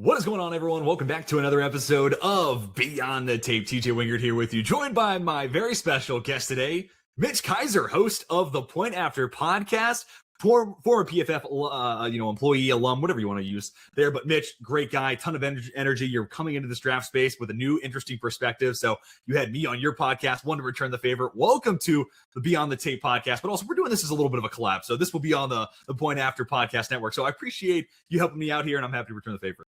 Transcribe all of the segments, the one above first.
What is going on, everyone? Welcome back to another episode of Beyond the Tape. TJ Wengert here with you, joined by my very special guest today, Mitch Kaiser, host of the Point After podcast, former PFF employee, alum, whatever you want to use there. But Mitch, great guy, ton of energy. You're coming into this draft space with a new, interesting perspective. So you had me on your podcast. Wanted to return the favor. Welcome to the Beyond the Tape podcast. But also, we're doing this as a little bit of a collab. So this will be on the Point After podcast network. So I appreciate you helping me out here, and I'm happy to return the favor.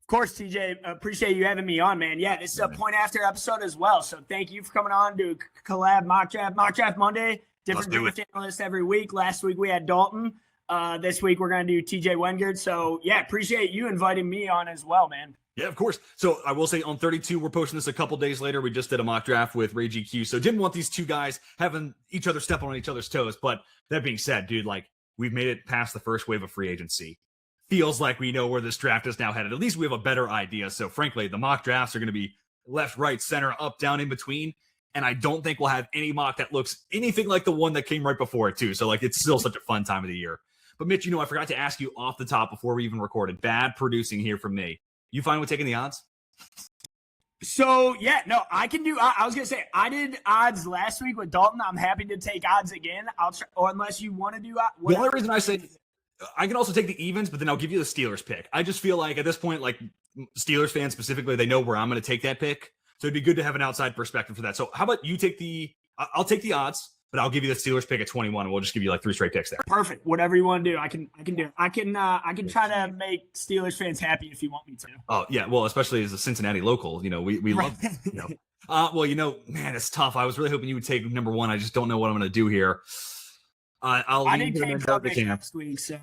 Of course, TJ, appreciate you having me on, man. Yeah, this is a Point After episode as well. So thank you for coming on to collab mock draft Monday. Different draft analysts every week. Last week we had Dalton. This week we're going to do TJ Wengert. So yeah, appreciate you inviting me on as well, man. Yeah, of course. So I will say on 32, we're posting this a couple days later. We just did a mock draft with Ray GQ. So didn't want these two guys having each other step on each other's toes. But that being said, dude, like we've made it past the first wave of free agency. Feels like we know where this draft is now headed. At least we have a better idea. So frankly, the mock drafts are going to be left, right, center, up, down, in between. And I don't think we'll have any mock that looks anything like the one that came right before it too. So like, it's still such a fun time of the year. But Mitch, I forgot to ask you off the top before we even recorded. Bad producing here from me. You fine with taking the odds? So yeah, no, I can do. I was gonna say I did odds last week with Dalton. I'm happy to take odds again. I'll try, or unless you want to do. The only reason I say I can also take the evens, but then I'll give you the Steelers pick. I just feel like at this point, like Steelers fans specifically, they know where I'm going to take that pick. So it'd be good to have an outside perspective for that. So how about you take I'll take the odds, but I'll give you the Steelers pick at 21 and we'll just give you like 3 straight picks there. Perfect. Whatever you want to do. I can do it. I can try to make Steelers fans happy if you want me to. Oh yeah. Well, especially as a Cincinnati local, we love, man, it's tough. I was really hoping you would take number 1. I just don't know what I'm going to do here. I didn't take Klubnik next week, so.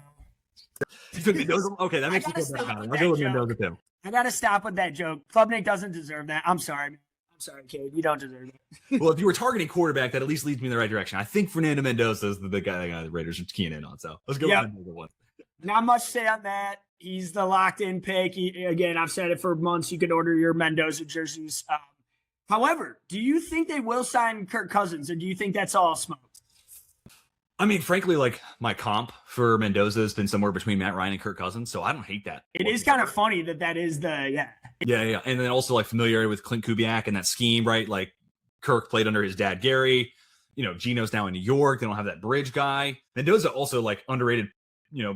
Okay, that makes me feel better. I'll go with Mendoza too. I got to stop with that joke. Klubnik doesn't deserve that. I'm sorry, man. I'm sorry, kid. You don't deserve it. Well, if you were targeting quarterback, that at least leads me in the right direction. I think Fernando Mendoza is the guy the Raiders are keying in on. So let's go with Mendoza 1. Not much to say on that. He's the locked-in pick. Again, I've said it for months. You can order your Mendoza jerseys. However, do you think they will sign Kirk Cousins, or do you think that's all smoke? I mean, frankly, like my comp for Mendoza has been somewhere between Matt Ryan and Kirk Cousins, so I don't hate that. It is kind of funny that is Yeah. And then also like familiarity with Clint Kubiak and that scheme, right? Like Kirk played under his dad, Gary. Gino's now in New York. They don't have that bridge guy. Mendoza also like underrated,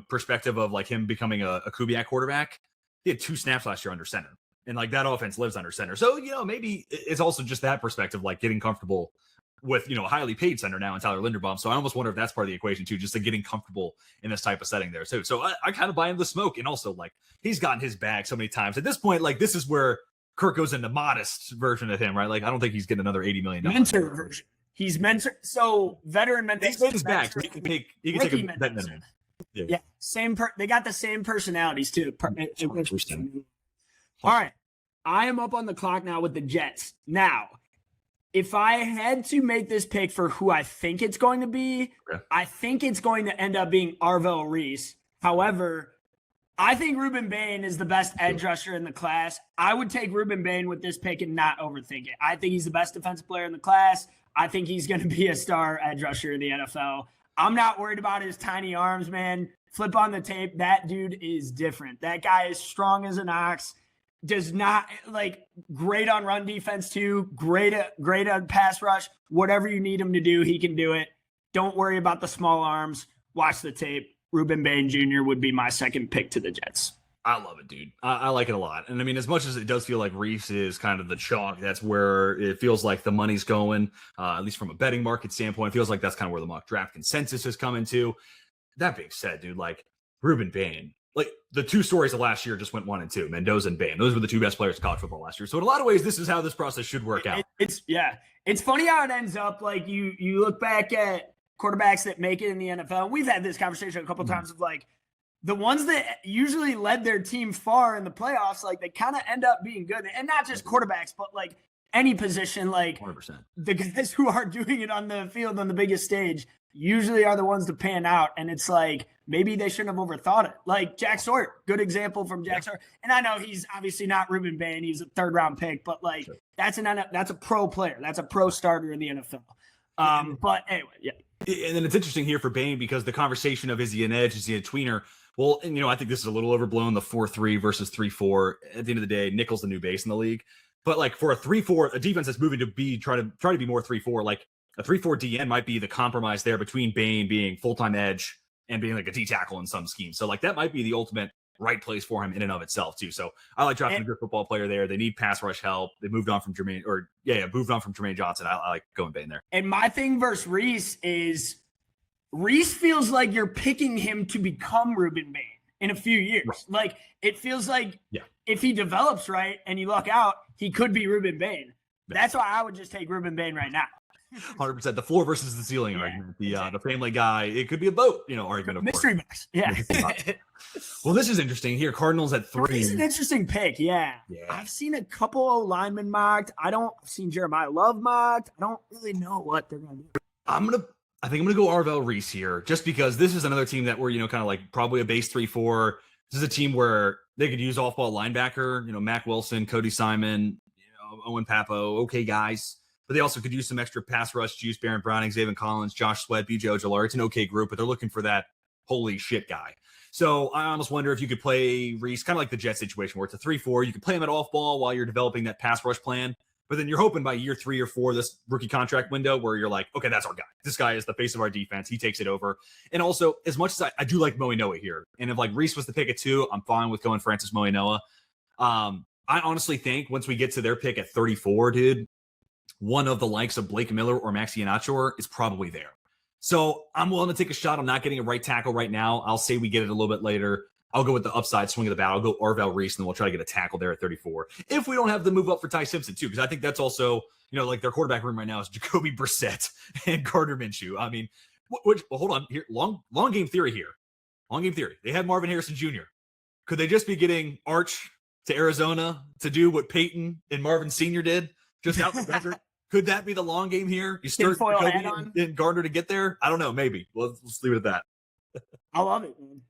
perspective of like him becoming a Kubiak quarterback. He had 2 snaps last year under center. And like that offense lives under center. So, maybe it's also just that perspective, like getting comfortable with, a highly paid center now in Tyler Linderbaum. So I almost wonder if that's part of the equation too, just like getting comfortable in this type of setting there too. So I kind of buy into the smoke. And also like he's gotten his bag so many times at this point. Like this is where Kirk goes into modest version of him, right? Like I don't think he's getting another $80 million. Mentor version. He's mentor. So veteran mentor. He's made his bag. So he can take a vet minimum. Yeah. They got the same personalities too. All right. I am up on the clock now with the Jets. Now, if I had to make this pick for who I think it's going to be, I think it's going to end up being Arvell Reese. However, I think Ruben Bain is the best edge rusher in the class. I would take Ruben Bain with this pick and not overthink it. I think he's the best defensive player in the class. I think he's going to be a star edge rusher in the NFL. I'm not worried about his tiny arms, man. Flip on the tape. That dude is different. That guy is strong as an ox. Does not great on run defense too. Great on pass rush. Whatever you need him to do, he can do it. Don't worry about the small arms. Watch the tape. Ruben Bain Jr. would be my second pick to the Jets. I love it, dude. I like it a lot. And I mean, as much as it does feel like Reese is kind of the chalk, that's where it feels like the money's going, at least from a betting market standpoint. It feels like that's kind of where the mock draft consensus has come into. That being said, dude, like Ruben Bain, like the 2 stories of last year just went 1 and 2, Mendoza and Bain. Those were the 2 best players in college football last year. So in a lot of ways, this is how this process should work out. It's funny how it ends up. Like you look back at quarterbacks that make it in the NFL. We've had this conversation a couple times of like the ones that usually led their team far in the playoffs, like they kind of end up being good. And not just quarterbacks, but like any position, like 100%. The guys who are doing it on the field on the biggest stage usually are the ones to pan out. And it's like, maybe they shouldn't have overthought it. Like Jack Sawyer, good example from Jack Sawyer. And I know he's obviously not Ruben Bain. He's a 3rd round pick, but like that's a pro player. That's a pro starter in the NFL. But anyway, yeah. And then it's interesting here for Bain because the conversation of is he an edge, is he a tweener, Well, and I think this is a little overblown, the 4-3 versus 3-4. At the end of the day, nickel's the new base in the league. But like for a 3-4, a defense that's moving to try to be more 3-4, like a 3-4 DN might be the compromise there between Bane being full-time edge and being like a D tackle in some scheme. So like that might be the ultimate right place for him in and of itself too. So I like drafting a good football player there. They need pass rush help. They moved on from Jermaine Johnson. I like going Bane there. And my thing versus Reese is Reese feels like you're picking him to become Ruben Bane in a few years. Right. Like it feels like if he develops right and you luck out, he could be Ruben Bane. That's why I would just take Ruben Bane right now. 100%. The floor versus the ceiling argument. The family guy, it could be a boat, argument. Of mystery box. Yeah. Well, this is interesting here. Cardinals at 3. This is an interesting pick. Yeah. I've seen a couple of linemen mocked. I've seen Jeremiah Love mocked. I don't really know what they're going to do. I think I'm gonna go Arvell Reese here, just because this is another team that we're kind of like probably a base 3-4. This is a team where they could use off-ball linebacker, Mac Wilson, Cody Simon, Owen Papo, okay guys. But they also could use some extra pass rush juice. Baron Browning, Zaven Collins, Josh Sweat, BJ Ojolari. It's an okay group, but they're looking for that holy shit guy. So I almost wonder if you could play Reese, kind of like the Jet situation where it's a 3-4. You could play him at off-ball while you're developing that pass rush plan. But then you're hoping by year 3 or 4, this rookie contract window, where you're like, okay, that's our guy. This guy is the face of our defense. He takes it over. And also, as much as I do like Moe Noah here, and if like Reese was the pick at 2, I'm fine with going Francis Moe Noah. I honestly think once we get to their pick at 34, dude, one of the likes of Blake Miller or Max Iannaccio is probably there. So I'm willing to take a shot. I'm not getting a right tackle right now. I'll say we get it a little bit later. I'll go with the upside swing of the bat. I'll go Arvell Reese, and then we'll try to get a tackle there at 34. If we don't have the move up for Ty Simpson, too, because I think that's also, like their quarterback room right now is Jacoby Brissett and Gardner Minshew. I mean, well, hold on here. Long game theory here. Long game theory. They had Marvin Harrison Jr. Could they just be getting Arch to Arizona to do what Peyton and Marvin Sr. did just out the desert? Could that be the long game here? You start Jacoby and Gardner to get there? I don't know. Maybe. Let's leave it at that. I love it, man.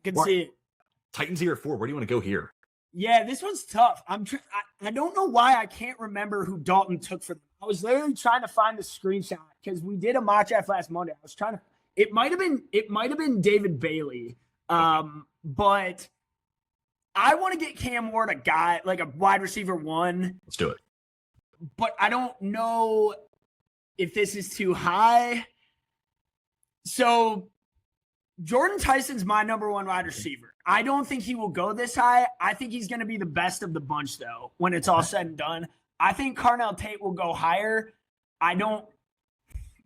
I can see it. Titans here at 4. Where do you want to go here? Yeah, this one's tough. I don't know why I can't remember who Dalton took for them. I was literally trying to find the screenshot because we did a mock draft last Monday. I was trying to. It might have been David Bailey, but I want to get Cam Ward, a guy like a wide receiver 1. Let's do it. But I don't know if this is too high. So Jordan Tyson's my number 1 wide receiver. I don't think he will go this high. I think he's going to be the best of the bunch, though, when it's all said and done. I think Carnell Tate will go higher. I don't.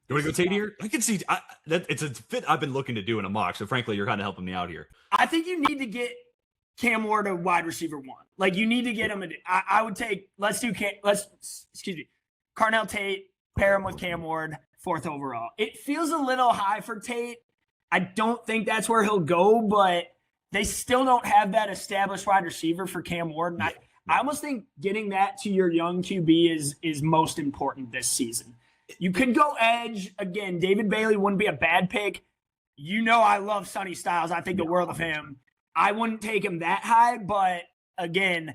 You want to go Tate here? I can see it's a fit I've been looking to do in a mock. So, frankly, you're kind of helping me out here. I think you need to get Cam Ward a wide receiver 1. Like, you need to get him. I would take. Carnell Tate, pair him with Cam Ward, 4th overall. It feels a little high for Tate. I don't think that's where he'll go, but they still don't have that established wide receiver for Cam Ward. And I almost think getting that to your young QB is most important this season. You could go edge. Again, David Bailey wouldn't be a bad pick. I love Sonny Styles. I think the world of him. I wouldn't take him that high, but again,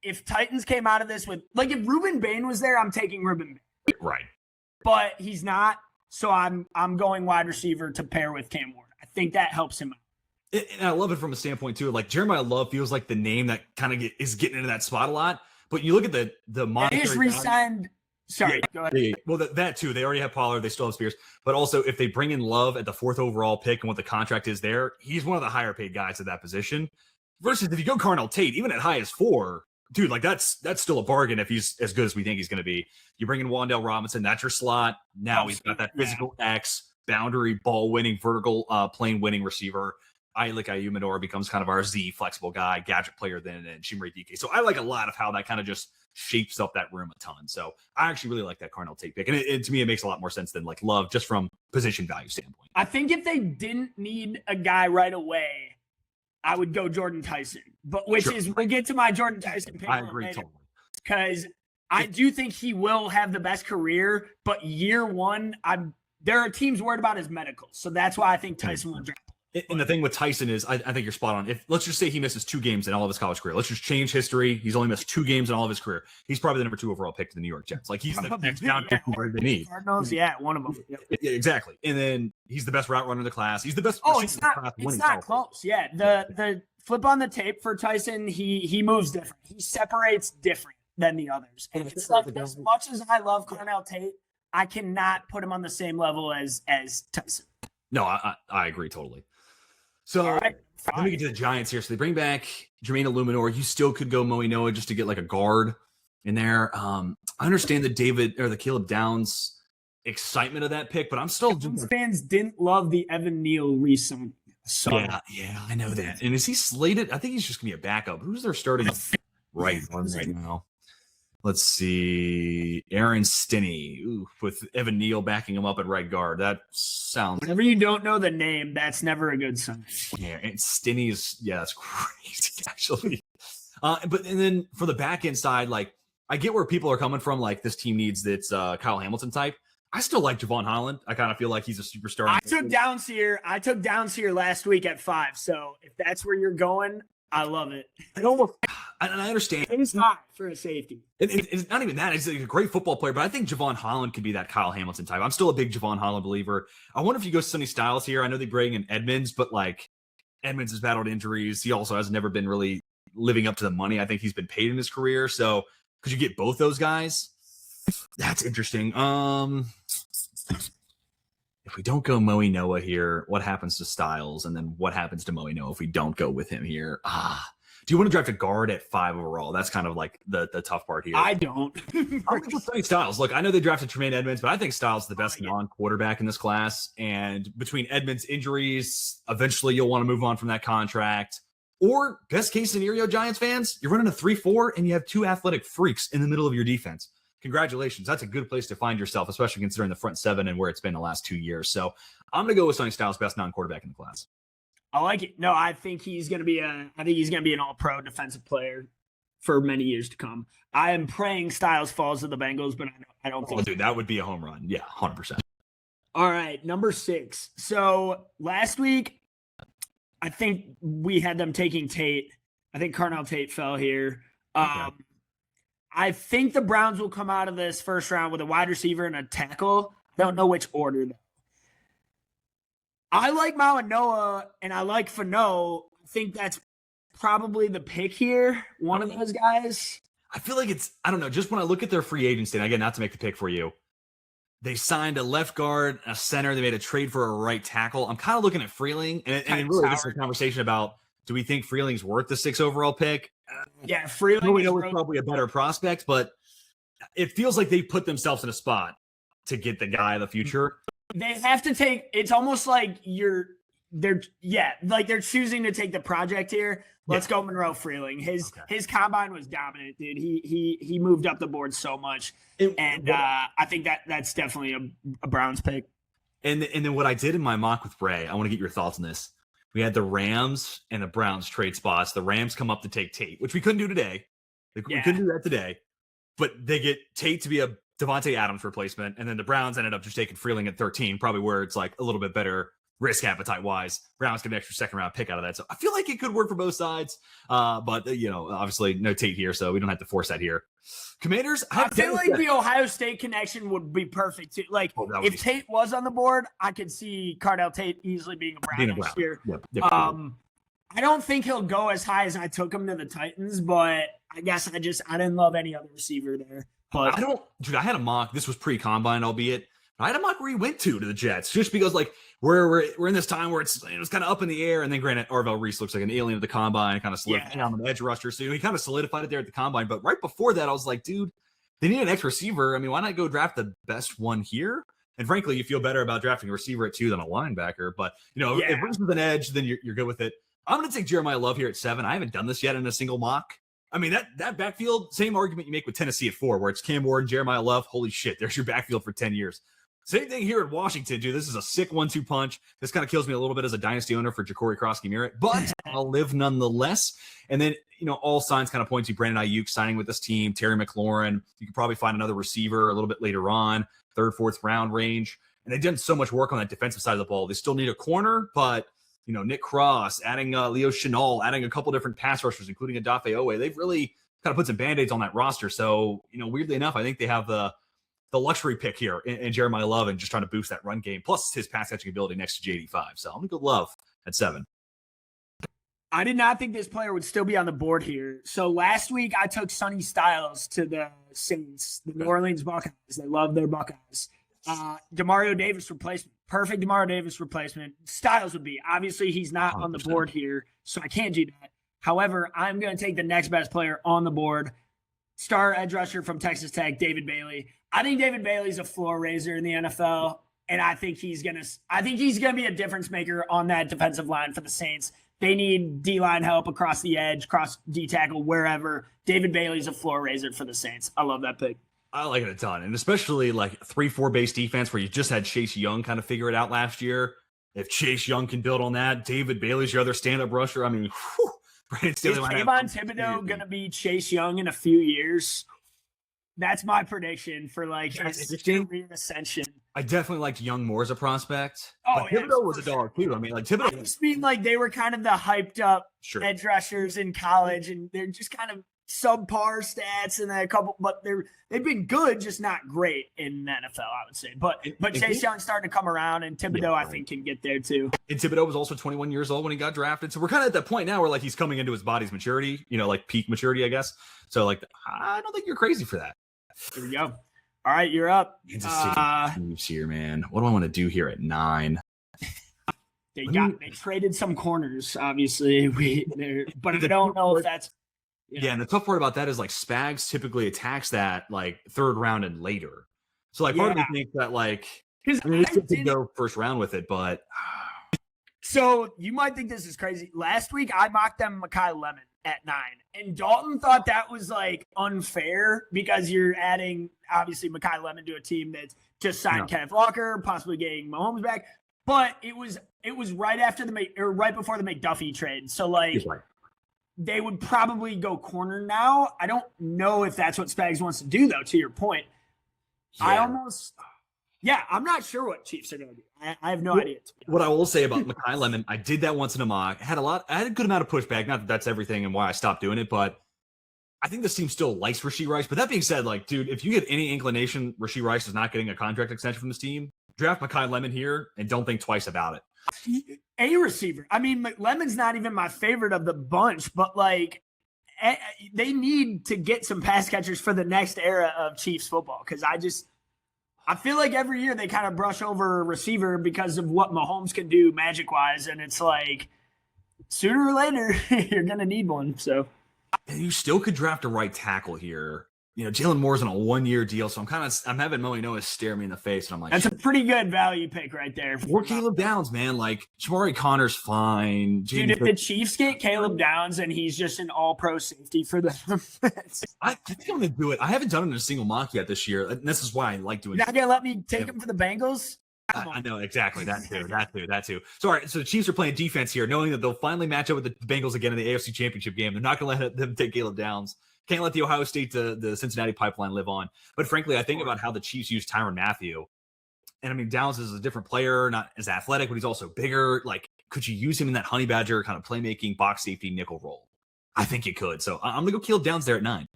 if Titans came out of this with, like, if Ruben Bane was there, I'm taking Ruben Bane. Right. But he's not, so I'm going wide receiver to pair with Cam Ward. I think that helps him out. And I love it from a standpoint, too. Like, Jeremiah Love feels like the name that kind of is getting into that spot a lot. But you look at the monetary. They just re-signed. Sorry, go ahead. Yeah. Well, that too. They already have Pollard. They still have Spears. But also, if they bring in Love at the 4th overall pick and what the contract is there, he's one of the higher paid guys at that position. Versus if you go Carnell Tate, even at high as 4, dude, like that's still a bargain if he's as good as we think he's going to be. You bring in Wan'Dale Robinson, that's your slot. Now he's got that physical X, boundary, ball-winning, vertical, plane-winning receiver. Ike Ayumador becomes kind of our Z flexible guy, gadget player then, and Chimere Dike. So I like a lot of how that kind of just shapes up that room a ton. So I actually really like that Carnell Tate pick. And to me, it makes a lot more sense than like Love just from position value standpoint. I think if they didn't need a guy right away, I would go Jordan Tyson. But we'll get to my Jordan Tyson pick. I agree totally. Because I do think he will have the best career, but year 1, there are teams worried about his medicals. So that's why I think Tyson will draft. And the thing with Tyson is, I think you're spot on. If let's just say he misses 2 games in all of his college career, let's just change history. He's only missed 2 games in all of his career. He's probably the number 2 overall pick to the New York Jets. Like he's the next down pick they need. Cardinals, one of them. Yep. Yeah, exactly. And then he's the best route runner in the class. He's the best. Oh, it's not close. Yeah, the flip on the tape for Tyson, he moves different. He separates different than the others. And it's like, as much as I love Cornell Tate, I cannot put him on the same level as Tyson. No, I agree totally. So let me get to the Giants here. So they bring back Jermaine Illuminor. You still could go Moe Noah just to get like a guard in there. I understand the Caleb Downs excitement of that pick, but I'm still fans didn't love the Evan Neal recent. So yeah, I know that. And is he slated? I think he's just gonna be a backup. Who's their starting right now? Let's see. Aaron Stinney with Evan Neal backing him up at right guard. That sounds. Whenever you don't know the name, that's never a good sign. Yeah, and Stinney's that's crazy actually. And then for the back end side, like I get where people are coming from. Like this team needs that's Kyle Hamilton type. I still like Javon Holland. I kind of feel like he's a superstar. I took Downseer last week at 5. So if that's where you're going, I love it. I understand. It's not for a safety. It's not even that. He's a great football player, but I think Javon Holland could be that Kyle Hamilton type. I'm still a big Javon Holland believer. I wonder if you go Sonny Styles here. I know they bring in Edmonds, but like Edmonds has battled injuries. He also has never been really living up to the money I think he's been paid in his career. So could you get both those guys? That's interesting. If we don't go Moe Noah here, what happens to Styles? And then what happens to Moe Noah if we don't go with him here? Do you want to draft a guard at 5 overall? That's kind of like the tough part here. I don't. I think with Sonny Styles. Look, I know they drafted Tremaine Edmonds, but I think Styles is the best non-quarterback in this class. And between Edmonds' injuries, eventually you'll want to move on from that contract. Or best case scenario, Giants fans, you're running a 3-4 and you have 2 athletic freaks in the middle of your defense. Congratulations. That's a good place to find yourself, especially considering the front 7 and where it's been the last 2 years. So I'm going to go with Sonny Styles, best non-quarterback in the class. I like it. No, I think he's going to be an all-pro defensive player for many years to come. I am praying Styles falls to the Bengals, but I don't think. Dude, that would be a home run. Yeah, 100%. All right, number 6. So last week, I think we had them taking Tate. I think Cornell Tate fell here. Okay. I think the Browns will come out of this first round with a wide receiver and a tackle. I don't know which order, though. I like Noah and I like Fano. I think that's probably the pick here. One of those guys. I feel like I don't know, just when I look at their free agency, and again, not to make the pick for you, they signed a left guard, a center. They made a trade for a right tackle. I'm kind of looking at Freeling, and really this is a conversation about, do we think Freeling's worth the 6 overall pick? Yeah, Freeling is probably a better prospect, but it feels like they put themselves in a spot to get the guy of the future. They have to take. It's almost like they're choosing to take the project here. Let's go Monroe Freeling. His combine was dominant, dude. He moved up the board so much, I think that's definitely a Browns pick. And then what I did in my mock with Ray, I want to get your thoughts on this. We had the Rams and the Browns trade spots. The Rams come up to take Tate, which we couldn't do today. We couldn't do that today. But they get Tate to be a Devontae Adams replacement, and then the Browns ended up just taking Freeling at 13, probably where it's like a little bit better risk appetite-wise. Browns get an extra second-round pick out of that. So I feel like it could work for both sides. But, obviously no Tate here, so we don't have to force that here. Commanders, I feel like the Ohio State connection would be perfect too. Like if Tate was on the board, I could see Cardell Tate easily being a Brown next year. Yep, I don't think he'll go as high as I took him to the Titans, but I guess I didn't love any other receiver there. But I had a mock. This was pre-combine, albeit. I had a mock where he went to the Jets, just because like we're in this time where it was kind of up in the air, and then granted Arvell Reese looks like an alien at the combine, kind of solidified on the edge rusher, so he kind of solidified it there at the combine. But right before that, I was like, dude, they need an X receiver. I mean, why not go draft the best one here? And frankly, you feel better about drafting a receiver at 2 than a linebacker. But if Reese is an edge, then you're good with it. I'm going to take Jeremiah Love here at 7. I haven't done this yet in a single mock. I mean, that backfield, same argument you make with Tennessee at 4, where it's Cam Ward and Jeremiah Love. Holy shit, there's your backfield for 10 years. Same thing here at Washington, dude. This is a sick 1-2 punch. This kind of kills me a little bit as a dynasty owner for Ja'Cory Krosky-Merritt, but I'll live nonetheless. And then, all signs kind of point to Brandon Ayuk signing with this team, Terry McLaurin. You could probably find another receiver a little bit later on, 3rd, 4th round range. And they've done so much work on that defensive side of the ball. They still need a corner, but Nick Cross, adding Leo Chenal, adding a couple different pass rushers, including Adafe Owe. They've really kind of put some Band-Aids on that roster. So, weirdly enough, I think they have the luxury pick here in Jeremiah Love and just trying to boost that run game, plus his pass catching ability next to JD5. So I'm going to go Love at 7. I did not think this player would still be on the board here. So last week I took Sonny Styles to the Saints, the New Orleans Buckeyes. They love their Buckeyes. Demario Davis replacement. Perfect Demario Davis replacement. Styles would be. Obviously, he's not 100%. On the board here, so I can't do that. However, I'm going to take the next best player on the board. Star edge rusher from Texas Tech, David Bailey. I think David Bailey's a floor raiser in the NFL, and I think he's gonna be a difference maker on that defensive line for the Saints. They need D-line help across the edge, cross D-tackle, wherever. David Bailey's a floor raiser for the Saints. I love that pick. I like it a ton, and especially like 3-4 base defense where you just had Chase Young kind of figure it out last year. If Chase Young can build on that, David Bailey's your other stand-up rusher. I mean, is Kayvon Thibodeau going to be Chase Young in a few years? That's my prediction for like his career ascension. I definitely liked Young more as a prospect. Oh, but Thibodeau was a dog too. I mean, like Thibodeau. I just mean like they were kind of the hyped up edge rushers in college, and they're just kind of subpar stats and a couple, but they've been good, just not great in the NFL, I would say. But Chase Young's starting to come around, and Thibodeau I think can get there too. And Thibodeau was also 21 years old when he got drafted, so we're kind of at that point now where like he's coming into his body's maturity, like peak maturity, I guess. So like I don't think you're crazy for that. Here we go. All right, you're up. Kansas City Chiefs here, man. What do I want to do here at 9? They traded some corners, obviously. But I don't know if that's. Yeah, and the tough part about that is like Spags typically attacks that like 3rd round and later. So like part of me thinks that like it's good to go first round with it, but so you might think this is crazy. Last week I mocked them Mekhi Lemon at 9, and Dalton thought that was like unfair because you're adding obviously Mekhi Lemon to a team that's just signed Kenneth Walker, possibly getting Mahomes back. But it was right after right before the McDuffie trade. So like they would probably go corner now. I don't know if that's what Spags wants to do though, to your point. Yeah. I'm not sure what Chiefs are going to do. I have no idea. What I will say about Mekhi Lemon, I did that once in a mock. I had a good amount of pushback. Not that that's everything and why I stopped doing it, but I think this team still likes Rashee Rice. But that being said, like, dude, if you get any inclination Rashee Rice is not getting a contract extension from this team, draft Mekhi Lemon here and don't think twice about it. A receiver. I mean, Lemon's not even my favorite of the bunch, but like they need to get some pass catchers for the next era of Chiefs football because I feel like every year they kind of brush over a receiver because of what Mahomes can do magic-wise, and it's like sooner or later you're going to need one. So you still could draft a right tackle here. Jalen Moore's on a 1-year deal, so I'm having Moe Noah stare me in the face, and I'm like, that's a pretty good value pick right there. Or Caleb Downs, man. Like Shamari Connor's fine. Dude, if the Chiefs get Caleb Downs and he's just an all-pro safety for them, I think I'm gonna do it. I haven't done it in a single mock yet this year, and this is why I like doing it. You're not gonna let me take him for the Bengals? I know exactly that too. So all right, so the Chiefs are playing defense here, knowing that they'll finally match up with the Bengals again in the AFC Championship game. They're not gonna let them take Caleb Downs. Can't let the Ohio State the Cincinnati pipeline live on. But frankly, I think about how the Chiefs use Tyrann Mathieu. And I mean, Downs is a different player, not as athletic, but he's also bigger. Like, could you use him in that Honey Badger kind of playmaking box safety nickel role? I think you could. So I'm gonna go Caleb Downs there at 9.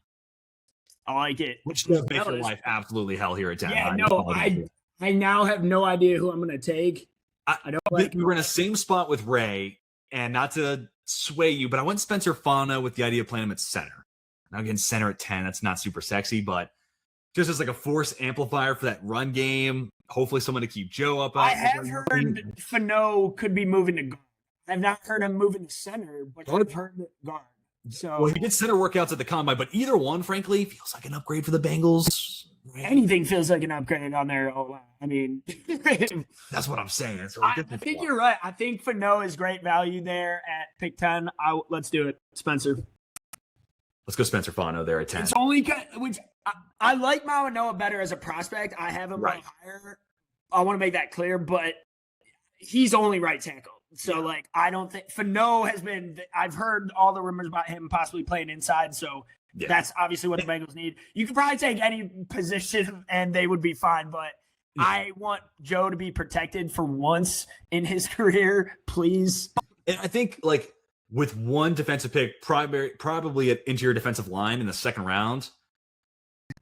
I like it. Which does make your life absolutely hell here at 10. Yeah, no, I now have no idea who I'm gonna take. I don't like. We were in the same spot with Ray, and not to sway you, but I went Spencer Fana with the idea of playing him at center. Now again, center at 10, that's not super sexy, but just as like a force amplifier for that run game, hopefully someone to keep Joe up. I have heard Fano could be moving to guard. I've not heard him moving to center, but I've heard guard. So well, he did center workouts at the combine, but either one, frankly, feels like an upgrade for the Bengals. Anything feels like an upgrade on their O-line. I mean, that's what I'm saying. I think you're right. I think Fano is great value there at pick 10. Let's do it, Spencer. Let's go Spencer Fano there at 10. It's only which I like Maui Noah better as a prospect. I have him right higher. I want to make that clear, but he's only right tackle. So, like, I don't think Fano has been – I've heard all the rumors about him possibly playing inside, so that's obviously what the Bengals need. You could probably take any position and they would be fine, but I want Joe to be protected for once in his career, please. And I think like with one defensive pick, probably an interior defensive line in the second round.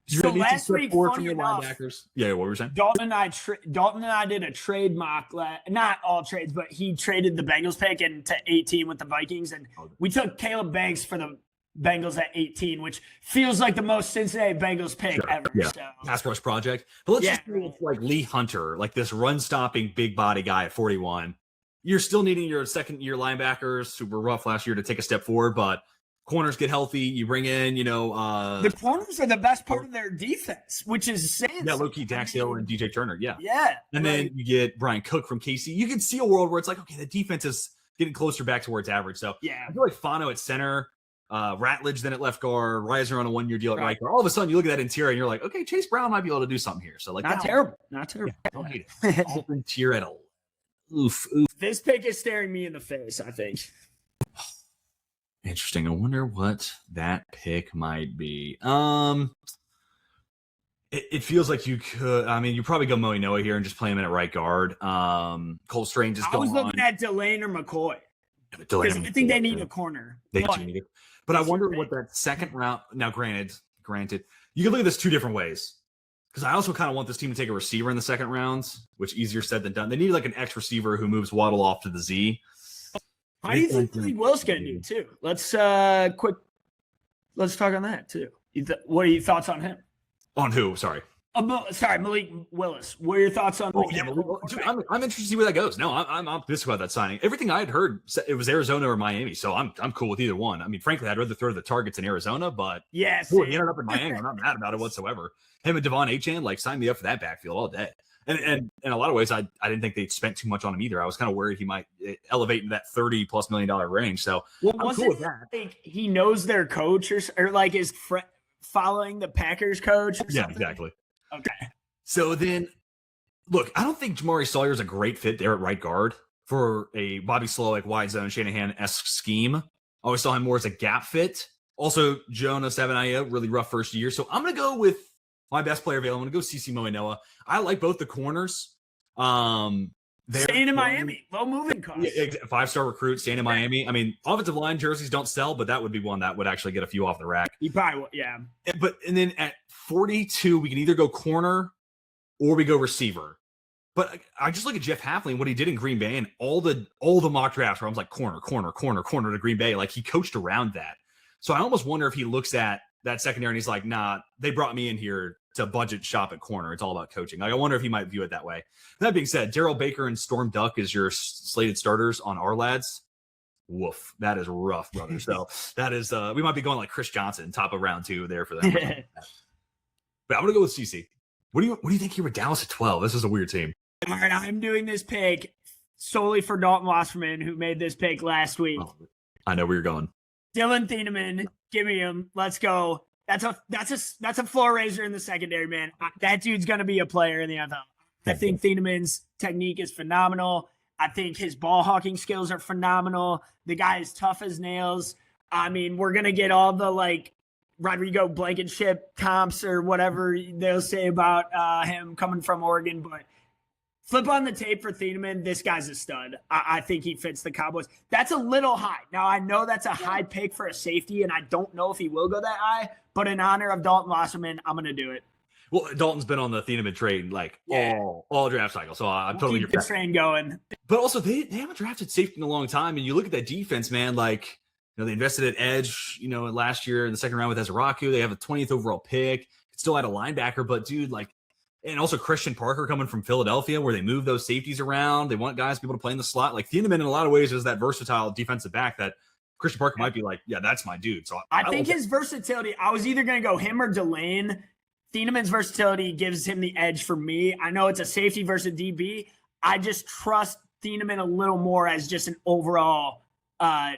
So last week, from your linebackers. Yeah, what were you saying? Dalton and I did a trade mock. Not all trades, but he traded the Bengals pick into 18 with the Vikings, and we took Caleb Banks for the Bengals at 18, which feels like the most Cincinnati Bengals pick ever. Yeah. So. Pass rush project. But let's just do like Lee Hunter, like this run-stopping big body guy at 41. You're still needing your second-year linebackers who were rough last year to take a step forward, but corners get healthy. You bring in, the corners are the best part of their defense, which is insane. Yeah, low-key Dax Hill and DJ Turner. Yeah. Yeah. And then you get Brian Cook from KC. You can see a world where it's like, okay, the defense is getting closer back to where it's average. So yeah, I feel like Fano at center, Ratledge then at left guard, Reiser on a 1-year deal at right guard. All of a sudden, you look at that interior and you're like, okay, Chase Brown might be able to do something here. So like, not terrible. Yeah, don't hate it. All interior at all. Oof. This pick is staring me in the face, I think. Interesting. I wonder what that pick might be. It feels like you could. I mean, you probably go Moe Noah here and just play him in at right guard. Cole Strange is going. I was looking at Delane or McCoy. I think they need a corner. They do need it. But I wonder what that second round. Now, granted, you can look at this two different ways. Because I also kind of want this team to take a receiver in the second rounds, which easier said than done. They need like an X receiver who moves Waddle off to the Z. How do you think Malik Will's going to do too? Let's talk on that too. What are your thoughts on him? On who? Sorry. Malik Willis. What are your thoughts on? Dude, I'm interested to see where that goes. No, I'm optimistic about that signing. Everything I had heard, it was Arizona or Miami, so I'm cool with either one. I mean, frankly, I'd rather throw the targets in Arizona, but he ended up in Miami. I'm not mad about it whatsoever. Him and Devon Achane, like, sign me up for that backfield all day. And in a lot of ways, I didn't think they'd spent too much on him either. I was kind of worried he might elevate into that $30+ million range. So I'm cool with that. Like he knows their coach or like is following the Packers coach. Or yeah, exactly. Okay. So then, look, I don't think Jamari Sawyer is a great fit there at right guard for a Bobby Slowick wide zone Shanahan-esque scheme. I always saw him more as a gap fit. Also, Jonah Savaiinaea, really rough first year. So I'm going to go with my best player available. I'm going to go CeCe Moe Noah. I like both the corners. Staying in Miami, low moving costs. Yeah, 5-star recruit, staying in Miami. I mean, offensive line jerseys don't sell, but that would be one that would actually get a few off the rack. He probably would, yeah. And then at 42, we can either go corner or we go receiver. But I just look at Jeff Hafley and what he did in Green Bay and all the mock drafts where I was like corner to Green Bay. Like he coached around that. So I almost wonder if he looks at that secondary and he's like, nah, they brought me in here to budget shop at corner. It's all about coaching. Like, I wonder if he might view it that way. That being said, Darrell Baker and Storm Duck is your slated starters on our lads. Woof. That is rough, brother. So that is, we might be going like Chris Johnson, top of round 2 there for them. But I'm going to go with CeCe. What do you think here with Dallas at 12? This is a weird team. All right, I'm doing this pick solely for Dalton Wasserman, who made this pick last week. Oh, I know where you're going. Dylan Thieneman, give me him. Let's go. That's a floor raiser in the secondary, man. That dude's gonna be a player in the NFL. I think Thieneman's technique is phenomenal. I think his ball hawking skills are phenomenal. The guy is tough as nails. I mean, we're gonna get all the like Rodrigo Blankenship comps or whatever they'll say about him coming from Oregon, but flip on the tape for Thieneman. This guy's a stud. I think he fits the Cowboys. That's a little high. Now, I know that's a high pick for a safety, and I don't know if he will go that high, but in honor of Dalton Wasserman, I'm going to do it. Well, Dalton's been on the Thieneman train like all draft cycle, so I'm totally keep the train going. But also, they haven't drafted safety in a long time, and you look at that defense, man, like, they invested at edge, last year in the second round with Ezraku. They have a 20th overall pick. Still had a linebacker, but dude, like, and also Christian Parker coming from Philadelphia where they move those safeties around. They want guys to be able to play in the slot. Like Thieneman in a lot of ways is that versatile defensive back that Christian Parker might be like, yeah, that's my dude. So I think his versatility, I was either going to go him or Delane. Thieneman's versatility gives him the edge for me. I know it's a safety versus DB. I just trust Thieneman a little more as just an overall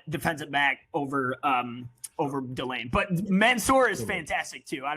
defensive back over over Delane. But Mansour is fantastic too. I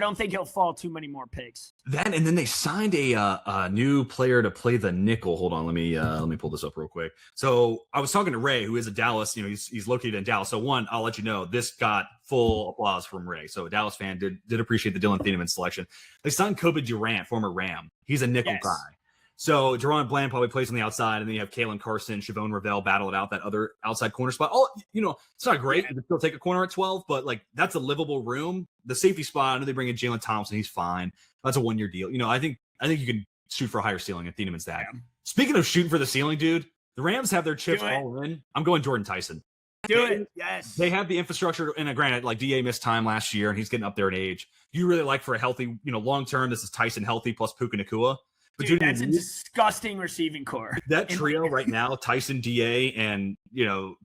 don't think he'll fall too many more picks. That, and then they signed a new player to play the nickel. Hold on, let me pull this up real quick. So I was talking to Ray, who is a Dallas. He's located in Dallas. So one, I'll let you know, this got full applause from Ray. So a Dallas fan did appreciate the Dylan Thieneman selection. They signed Kobe Durant, former Ram. He's a nickel guy. So Jerron Bland probably plays on the outside, and then you have Kalen Carson, Siobhan Ravel battle it out that other outside corner spot. Oh, it's not great. You can still take a corner at 12, but like that's a livable room. The safety spot, I know they bring in Jalen Thompson. He's fine. That's a 1-year deal. I think you can shoot for a higher ceiling at Thieneman's that. Yeah. Speaking of shooting for the ceiling, dude, the Rams have their chips all in. I'm going Jordan Tyson. Do it. Yes. They have the infrastructure, and granted, like DA missed time last year, and he's getting up there in age. You really like for a healthy, long term. This is Tyson healthy plus Puka Nacua. But dude, that's a disgusting receiving core. That trio right now, Tyson, DA, and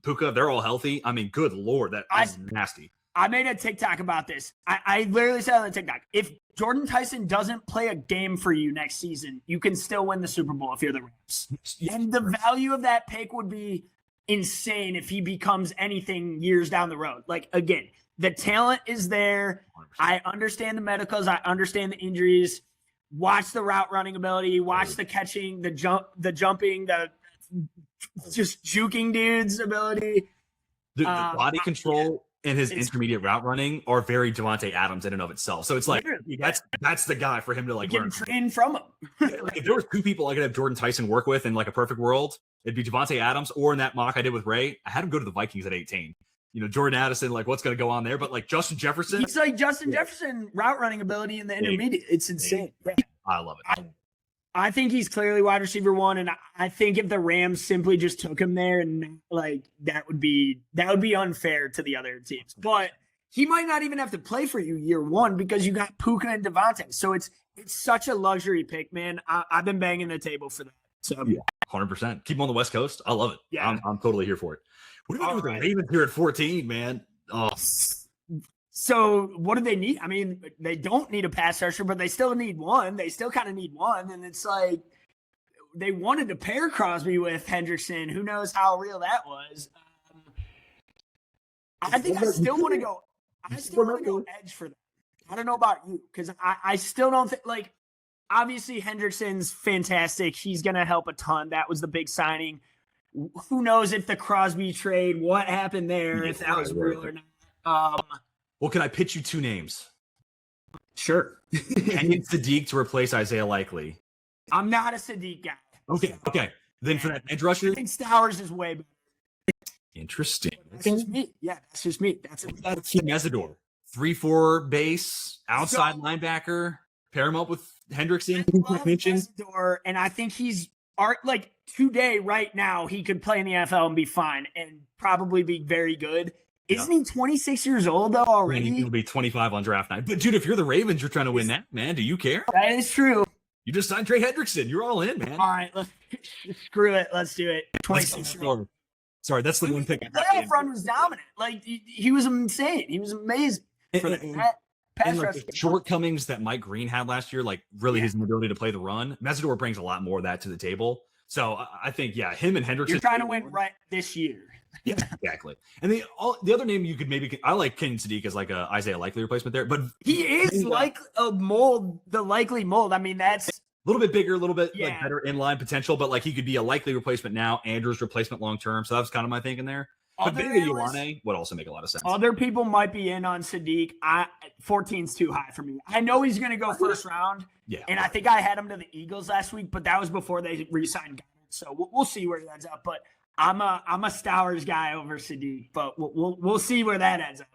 Puka, they're all healthy. I mean, good Lord, that is nasty. I made a TikTok about this. I literally said on the TikTok, if Jordan Tyson doesn't play a game for you next season, you can still win the Super Bowl if you're the Rams. And the value of that pick would be insane if he becomes anything years down the road. Like, again, the talent is there. 100%. I understand the medicals. I understand the injuries. Watch the route running ability. Watch the catching, the jumping, the just juking dudes ability. The body control and his intermediate route running are very Devontae Adams in and of itself. So it's like that's the guy for him to like learn. Train from him. Like, if there was two people I could have Jordan Tyson work with in like a perfect world, it'd be Devontae Adams, or in that mock I did with Ray, I had him go to the Vikings at 18. Jordan Addison, like what's going to go on there? But like Justin Jefferson. He's like Justin Jefferson route running ability in the intermediate. It's insane. Yeah. I love it. I think he's clearly wide receiver 1. And I think if the Rams simply just took him there, and like that would be unfair to the other teams. But he might not even have to play for you year 1 because you got Puka and Devontae. So it's such a luxury pick, man. I've been banging the table for that. So yeah, 100%. Keep him on the West Coast. I love it. Yeah, I'm totally here for it. What do we do with the Ravens here at 14, man? Oh. So what do they need? I mean, they don't need a pass rusher, but they still need one. They still kind of need one. And it's like they wanted to pair Crosby with Hendrickson. Who knows how real that was? I think I still want to go. I still want to go edge for them. I don't know about you, because I still don't think, like, obviously Hendrickson's fantastic. He's going to help a ton. That was the big signing. Who knows if the Crosby trade, what happened there, if that was real or not. Well, can I pitch you 2 names? Sure. Kenyon Sadiq to replace Isaiah Likely. I'm not a Sadiq guy. Okay. Then for that edge rusher, I think Stowers is way better. Interesting. That's just me. Yeah, that's just me. That's it. Mesidor, 3-4 base, outside linebacker. Pair him up with Hendrickson. Mesidor, and I think he's like today, right now, he could play in the NFL and be fine and probably be very good. Isn't he 26 years old though already? He'll be 25 on draft night. But dude, if you're the Ravens, you're trying to win that, man. Do you care? That is true. You just signed Trey Hendrickson. You're all in, man. All right, screw it. Let's do it. 26 years old. Sorry, that's the one pick. The playoff run was dominant. Like he was insane. He was amazing. And like the shortcomings that Mike Green had last year, like really his inability to play the run, Mesidor brings a lot more of that to the table. So I think, him and Hendrickson. You're trying to win right this year. Yeah, exactly. And the other name you could maybe, I like Kenyon Sadiq as like a Isaiah Likely replacement there, but he is like a mold, the Likely mold. I mean, that's a little bit bigger, a little bit like better inline potential, but like he could be a Likely replacement now, Andrews replacement long term. So that was kind of my thinking there. But Big Ioane would also make a lot of sense. Other people might be in on Sadiq. 14's too high for me. I know he's going to go first round. Yeah. And I think I had him to the Eagles last week, but that was before they re-signed Kaiser. So we'll see where he ends up. But I'm a Stowers guy over Sadiq, but we'll see where that ends up.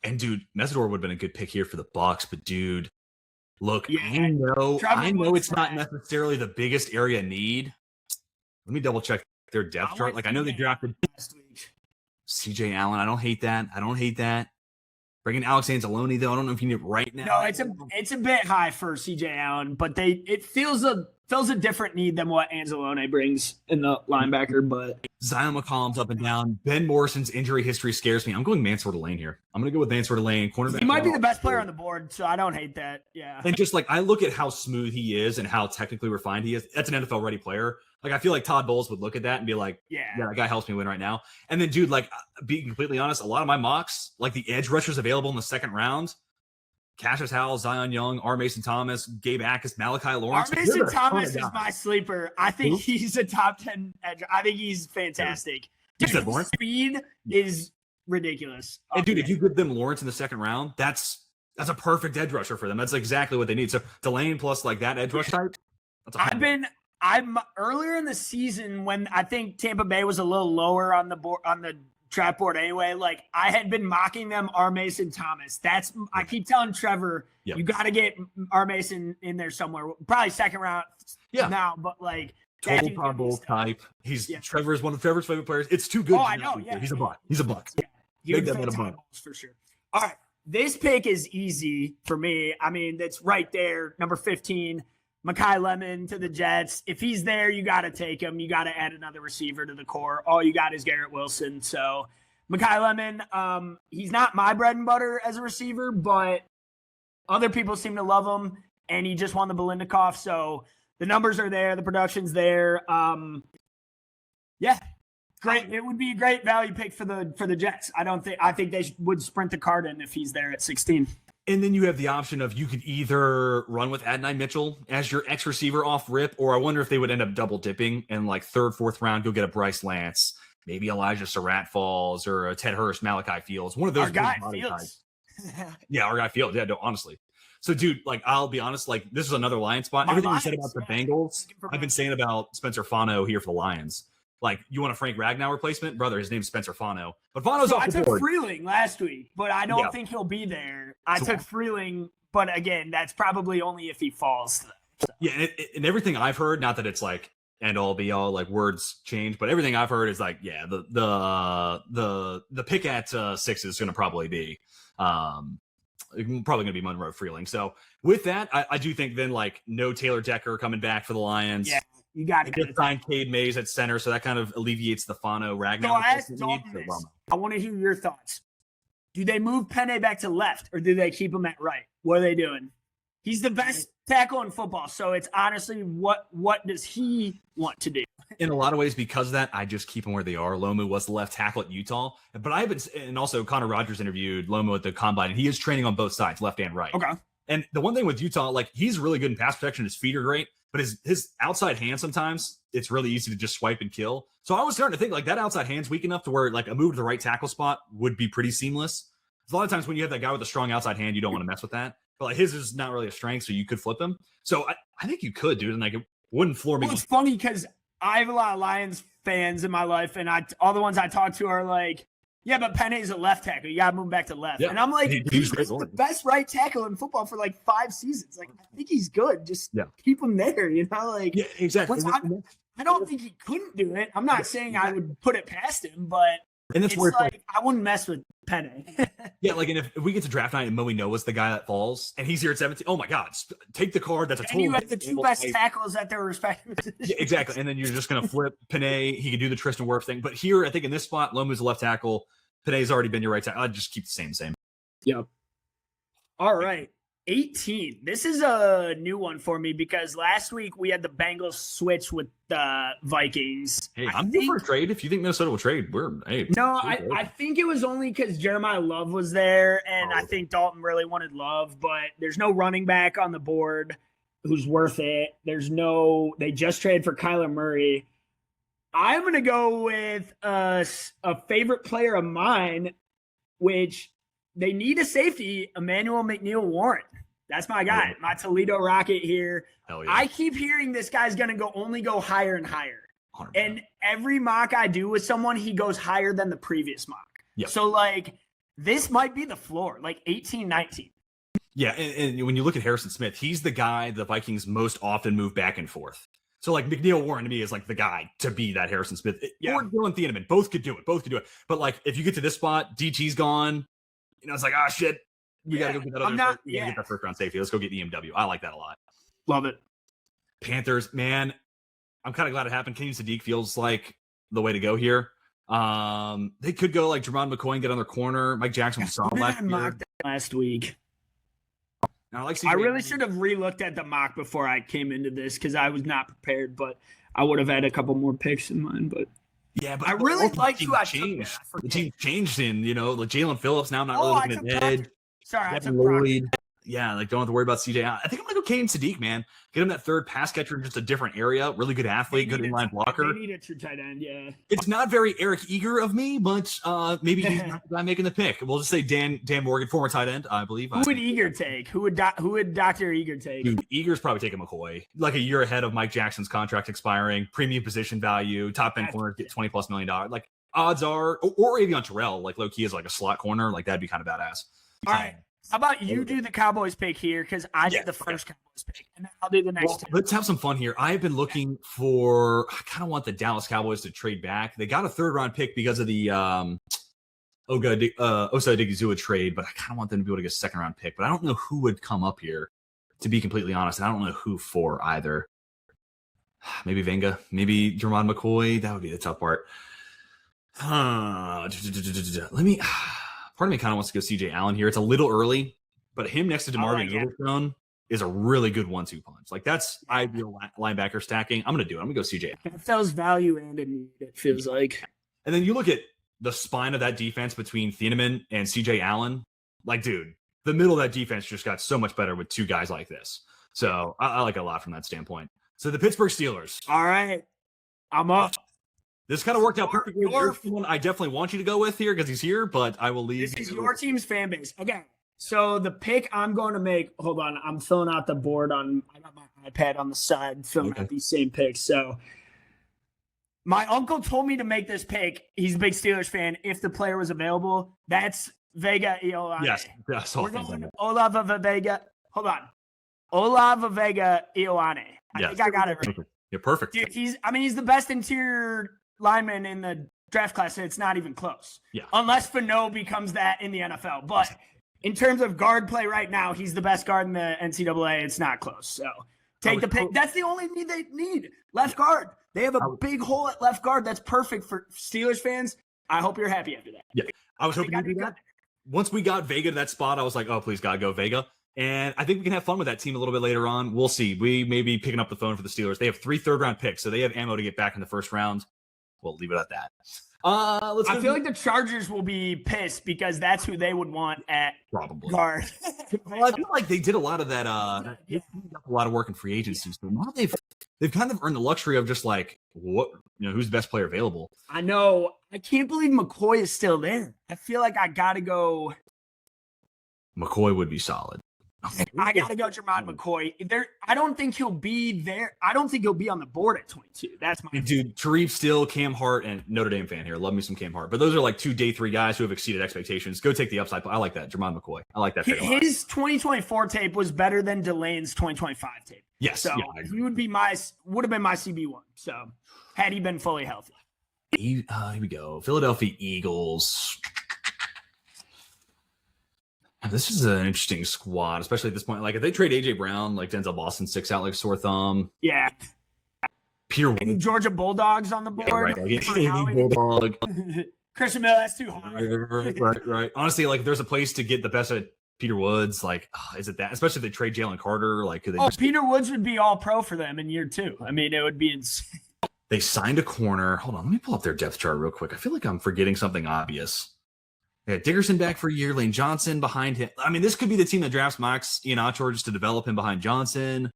And dude, Mesidor would have been a good pick here for the Bucs, but dude, look, I know it's not necessarily the biggest area need. Let me double check their depth chart. Like I know they drafted CJ Allen. I don't hate that. Bringing Alex Anzalone though, I don't know if you need it right now. No, it's a bit high for CJ Allen, but it feels fills a different need than what Anzalone brings in the linebacker. But Zion McCollum's up and down. Ben Morrison's injury history scares me. I'm going Mansour Lane here. I'm going to go with Mansour Lane. Cornerback. He might be the best player on the board, so I don't hate that. Yeah. And just like I look at how smooth he is and how technically refined he is, that's an NFL ready player. Like I feel like Todd Bowles would look at that and be like, yeah, that guy helps me win right now. And then, dude, like being completely honest, a lot of my mocks, like the edge rushers available in the second round, Cassius Howell, Zion Young, R. Mason Thomas, Gabe Akers, Malachi Lawrence. R. Mason Thomas is my sleeper. I think he's a top 10 edge. I think he's fantastic. His speed is ridiculous. And dude, if you give them Lawrence in the second round, that's a perfect edge rusher for them. That's exactly what they need. So Delane plus like that edge rush type. I'm earlier in the season when I think Tampa Bay was a little lower on the board on the draft board anyway. Like I had been mocking them R. Mason Thomas. I keep telling Trevor, you got to get R. Mason in there somewhere. Probably second round now, but like total combo type. Trevor is one of Trevor's favorite players. It's too good. Oh, I know. Yeah, he's a buck. He's a buck. Yeah, he would fit for sure. All right, this pick is easy for me. I mean, that's right there, number 15. Mekhi Lemon to the Jets. If he's there, you got to take him. You got to add another receiver to the core. All you got is Garrett Wilson. So Mekhi Lemon, he's not my bread and butter as a receiver, but other people seem to love him, and he just won the Biletnikoff. So the numbers are there. The production's there. Great. It would be a great value pick for the Jets. I think they would sprint the card in if he's there at 16. And then you have the option of you could either run with Adonai Mitchell as your X receiver off rip, or I wonder if they would end up double dipping and like third, fourth round, go get a Bryce Lance, maybe Elijah Surratt falls, or a Ted Hurst, Malachi Fields, one of those. Our guy Fields. Yeah, our guy Fields. Yeah, no, honestly. So, dude, like I'll be honest, like this is another Lions spot. Everything you said about the Bengals, I've been saying about Spencer Fano here for the Lions. Like, you want a Frank Ragnow replacement? Brother, his name's Spencer Fano. But Fano's off the board. I took Freeling last week, but I don't think he'll be there. I took Freeling, but again, that's probably only if he falls. So. Yeah, and everything I've heard, not that it's like end all be all, like words change, but everything I've heard is like, yeah, the pick at 6 is going to probably be Monroe Freeling. So with that, I do think then like no Taylor Decker coming back for the Lions. Yeah. You got to get signed Cade Mays at center, so that kind of alleviates the Fano Ragnow. So I asked Dalton this. I want to hear your thoughts. Do they move Penei back to left, or do they keep him at right? What are they doing? He's the best tackle in football, so it's honestly what does he want to do? In a lot of ways, because of that, I just keep him where they are. Lomu was the left tackle at Utah, but and also Connor Rogers interviewed Lomu at the combine, and he is training on both sides, left and right. Okay. And the one thing with Utah, like he's really good in pass protection, his feet are great. But his outside hand, sometimes it's really easy to just swipe and kill. So I was starting to think like that outside hand's weak enough to where like a move to the right tackle spot would be pretty seamless. A lot of times when you have that guy with a strong outside hand, you don't want to mess with that. But like his is not really a strength, so you could flip him. So I think you could, dude. And like it wouldn't floor me. Well, it's funny because I have a lot of Lions fans in my life, and all the ones I talk to are like, yeah, but Penei's a left tackle. You got to move back to left. Yeah. And I'm like, he's the best right tackle in football for like 5 seasons. Like, I think he's good. Just keep him there, you know? Like, yeah, exactly. I don't think he couldn't do it. I'm not saying I would put it past him, but and that's where like I wouldn't mess with Penei. Yeah, like, and if we get to draft night and Moe Noah's the guy that falls, and he's here at 17, oh my God, take the card. That's a total. And you have the 2 best tackles at their respective positions. Yeah, exactly. And then you're just going to flip Penei. He can do the Tristan Wirfs thing. But here, I think in this spot, Lomu's a left tackle. Penei's already been your right tackle. I'd just keep the same. Yep. All right. 18. This is a new one for me because last week we had the Bengals switch with the Vikings. Hey, I'm good for a trade. If you think Minnesota will trade, I think it was only because Jeremiah Love was there, and I think Dalton really wanted Love, but there's no running back on the board who's worth it. They just traded for Kyler Murray. I'm going to go with a favorite player of mine, which they need a safety, Emmanuel McNeil-Warren. That's my guy, my Toledo Rocket here. Hell yeah. I keep hearing this guy's going to only go higher and higher. 100%. And every mock I do with someone, he goes higher than the previous mock. Yep. So, like, this might be the floor, like 18, 19. Yeah, and when you look at Harrison Smith, he's the guy the Vikings most often move back and forth. So, like, McNeil-Warren to me is, like, the guy to be that Harrison Smith. Or Dylan Thieneman. Both could do it. But, like, if you get to this spot, DT's gone, it's like, shit. We got to go get that get that first-round safety. Let's go get EMW. I like that a lot. Love it. Panthers, man, I'm kind of glad it happened. Kenny Sadiq feels like the way to go here. They could go like Jermon McCoy and get on their corner. Mike Jackson was solid last week. I really should have re-looked at the mock before I came into this because I was not prepared, but I would have had a couple more picks in mind. But yeah, but I really liked who I changed. took. The team changed in, like Jalen Phillips. Now I'm not really looking at Ed. Sorry, I took Lloyd. Yeah, like don't have to worry about CJ. I think I'm gonna go Kenny Sadiq, man. Get him that third pass catcher in just a different area. Really good athlete, good inline blocker. They need a true tight end, yeah. It's not very Eric Eager of me, but maybe he's not the guy making the pick. We'll just say Dan Morgan, former tight end, I believe. Who would Eager take? Who would Dr. Eager take? Dude, Eager's probably taking McCoy. Like a year ahead of Mike Jackson's contract expiring, premium position value, top end corner get $20+ million. Like odds are, or Avion Terrell, like low key is like a slot corner. Like that'd be kind of badass. All right. How about you do the Cowboys pick here? Because I did the first Cowboys pick, and then I'll do the next two. Let's have some fun here. I have been looking for, I kind of want the Dallas Cowboys to trade back. They got a 3rd-round pick because of the Osa Odigizua trade, but I kind of want them to be able to get a 2nd-round pick. But I don't know who would come up here, to be completely honest. And I don't know who for either. Maybe Venga, maybe Jermon McCoy. That would be the tough part. Part of me kind of wants to go CJ Allen here. It's a little early, but him next to DeMarvin Overthrown is a really good 1-2 punch. Like that's ideal linebacker stacking. I'm going to do it. I'm going to go CJ Allen. That feels value and a need, it feels like. And then you look at the spine of that defense between Thieneman and CJ Allen. Like, dude, the middle of that defense just got so much better with 2 guys like this. So I like it a lot from that standpoint. So the Pittsburgh Steelers. All right. I'm up. This kind of worked out perfectly. One I definitely want you to go with here because he's here, but I will leave. This is your team's fan base. Okay. So the pick I'm going to make, hold on, I'm filling out the board I got my iPad on the side, filling out these same picks. So my uncle told me to make this pick. He's a big Steelers fan. If the player was available, that's Vega Ioane. Yes. We're going Olava Vega. Hold on. Olava Vega Ioane. I think I got it right. Yeah, perfect. Dude, he's the best interior lineman in the draft class, and it's not even close. Yeah. Unless Fano becomes that in the NFL. But in terms of guard play right now, he's the best guard in the NCAA. It's not close. So take the pick. That's the only need they need. Left guard. They have a big hole at left guard. That's perfect for Steelers fans. I hope you're happy after that. Yeah. I was hoping you'd do that. Once we got Vega to that spot, I was like, oh, please, God, go Vega. And I think we can have fun with that team a little bit later on. We'll see. We may be picking up the phone for the Steelers. They have 3 third-round picks, so they have ammo to get back in the first round. We'll leave it at that. I feel like the Chargers will be pissed because that's who they would want at guard. Well, I feel like they did a lot of that. A lot of work in free agency. So now they've kind of earned the luxury of just like who's the best player available. I know. I can't believe McCoy is still there. I feel like I gotta go. McCoy would be solid. I gotta go Jermon McCoy. I don't think he'll be there. I don't think he'll be on the board at 22. That's my dude. Tariq Steele, Cam Hart, and Notre Dame fan here. Love me some Cam Hart. But those are like 2 day 3 guys who have exceeded expectations. Go take the upside. I like that. Jermon McCoy. I like that. His 2024 tape was better than Delane's 2025 tape. Yes. So he would have been my CB1. So had he been fully healthy. Here we go. Philadelphia Eagles. This is an interesting squad, especially at this point. Like, if they trade A.J. Brown, like Denzel Boston sticks out like sore thumb. Yeah. Any Georgia Bulldogs on the board. Yeah, right. Bulldog. Christian Miller, that's too hard. Right. Honestly, like, if there's a place to get the best at Peter Woods, like, is it that? Especially if they trade Jalen Carter. Like, could they Peter Woods would be all pro for them in year 2. I mean, it would be insane. They signed a corner. Hold on. Let me pull up their depth chart real quick. I feel like I'm forgetting something obvious. Yeah, Dickerson back for a year. Lane Johnson behind him. I mean, this could be the team that drafts Max Iheanacho just to develop him behind Johnson.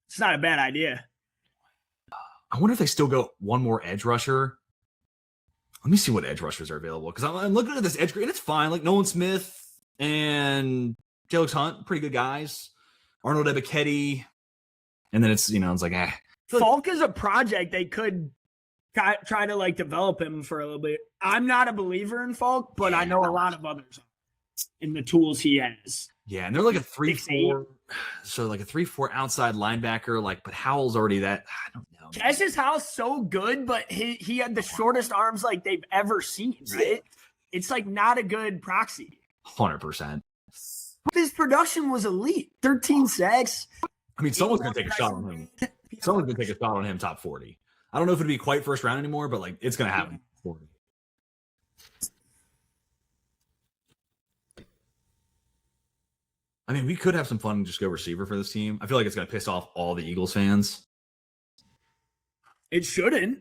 It's not a bad idea. I wonder if they still go one more edge rusher. Let me see what edge rushers are available because I'm looking at this edge grade and it's fine. Like Nolan Smith and Jalix Hunt, pretty good guys. Arnold Ebiketie, and then it's like Falk is a project they could try to like develop him for a little bit. I'm not a believer in Falk, but I know a lot of others in the tools he has. Yeah, and they're like a 3-4, so like a 3-4 outside linebacker. Like, but Howell's already that. I don't know. Cassius Howell's so good, but he had the shortest arms like they've ever seen. Right? It's like not a good proxy. 100%. His production was elite. 13 sacks. I mean, someone's gonna take a shot on him. someone's going to take a shot on him top 40. I don't know if it'd be quite first round anymore, but like it's going to happen. 40. I mean, we could have some fun and just go receiver for this team. I feel like it's going to piss off all the Eagles fans. It shouldn't.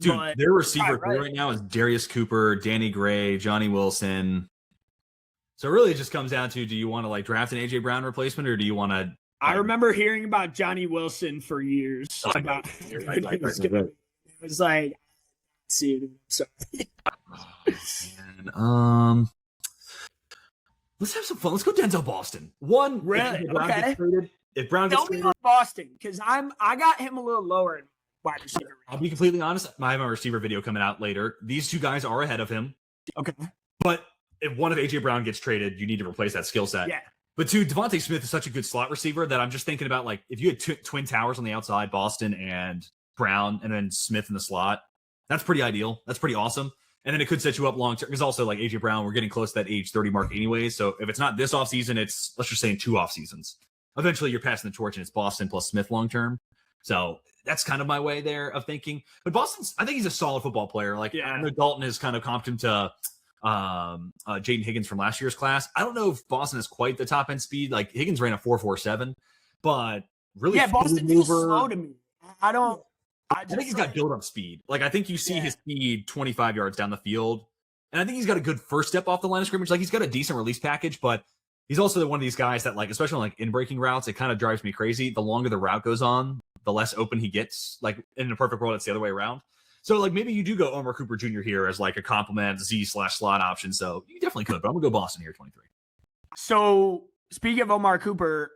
Dude, their receiver right now is Darius Cooper, Danny Gray, Johnny Wilson. So really it just comes down to, do you want to like draft an A.J. Brown replacement or do you want to? I remember hearing about Johnny Wilson for years. It was like, see, sorry. And, let's have some fun. Let's go Denzel Boston. One, really? Okay. If Brown gets traded, Boston, because I got him a little lower in wide receiver. I'll be completely honest. I have a receiver video coming out later. These two guys are ahead of him. Okay. But if one of A.J. Brown gets traded, you need to replace that skill set. Yeah. But two, Devontae Smith is such a good slot receiver that I'm just thinking about, like, if you had twin towers on the outside, Boston and Brown, and then Smith in the slot, that's pretty ideal. That's pretty awesome. And then it could set you up long term. Because also, like, A.J. Brown, we're getting close to that age 30 mark anyway. So if it's not this offseason, it's, let's just say, in 2 off seasons. Eventually, you're passing the torch, and it's Boston plus Smith long term. So that's kind of my way there of thinking. But Boston's, I think he's a solid football player. Like, I know Dalton has kind of comped him to Jaden Higgins from last year's class. I don't know if Boston has quite the top end speed. Like, Higgins ran a 4.47, but really, Boston feels slow to me. I think he's got build up speed. Like, I think you see his speed 25 yards down the field, and I think he's got a good first step off the line of scrimmage. Like, he's got a decent release package, but he's also one of these guys that, like, especially like in breaking routes, it kind of drives me crazy. The longer the route goes on, the less open he gets. Like, in a perfect world, it's the other way around. So, like, maybe you do go Omar Cooper Jr. here as like a complement Z/slot option. So you definitely could, but I'm gonna go Boston here, 23. So speaking of Omar Cooper,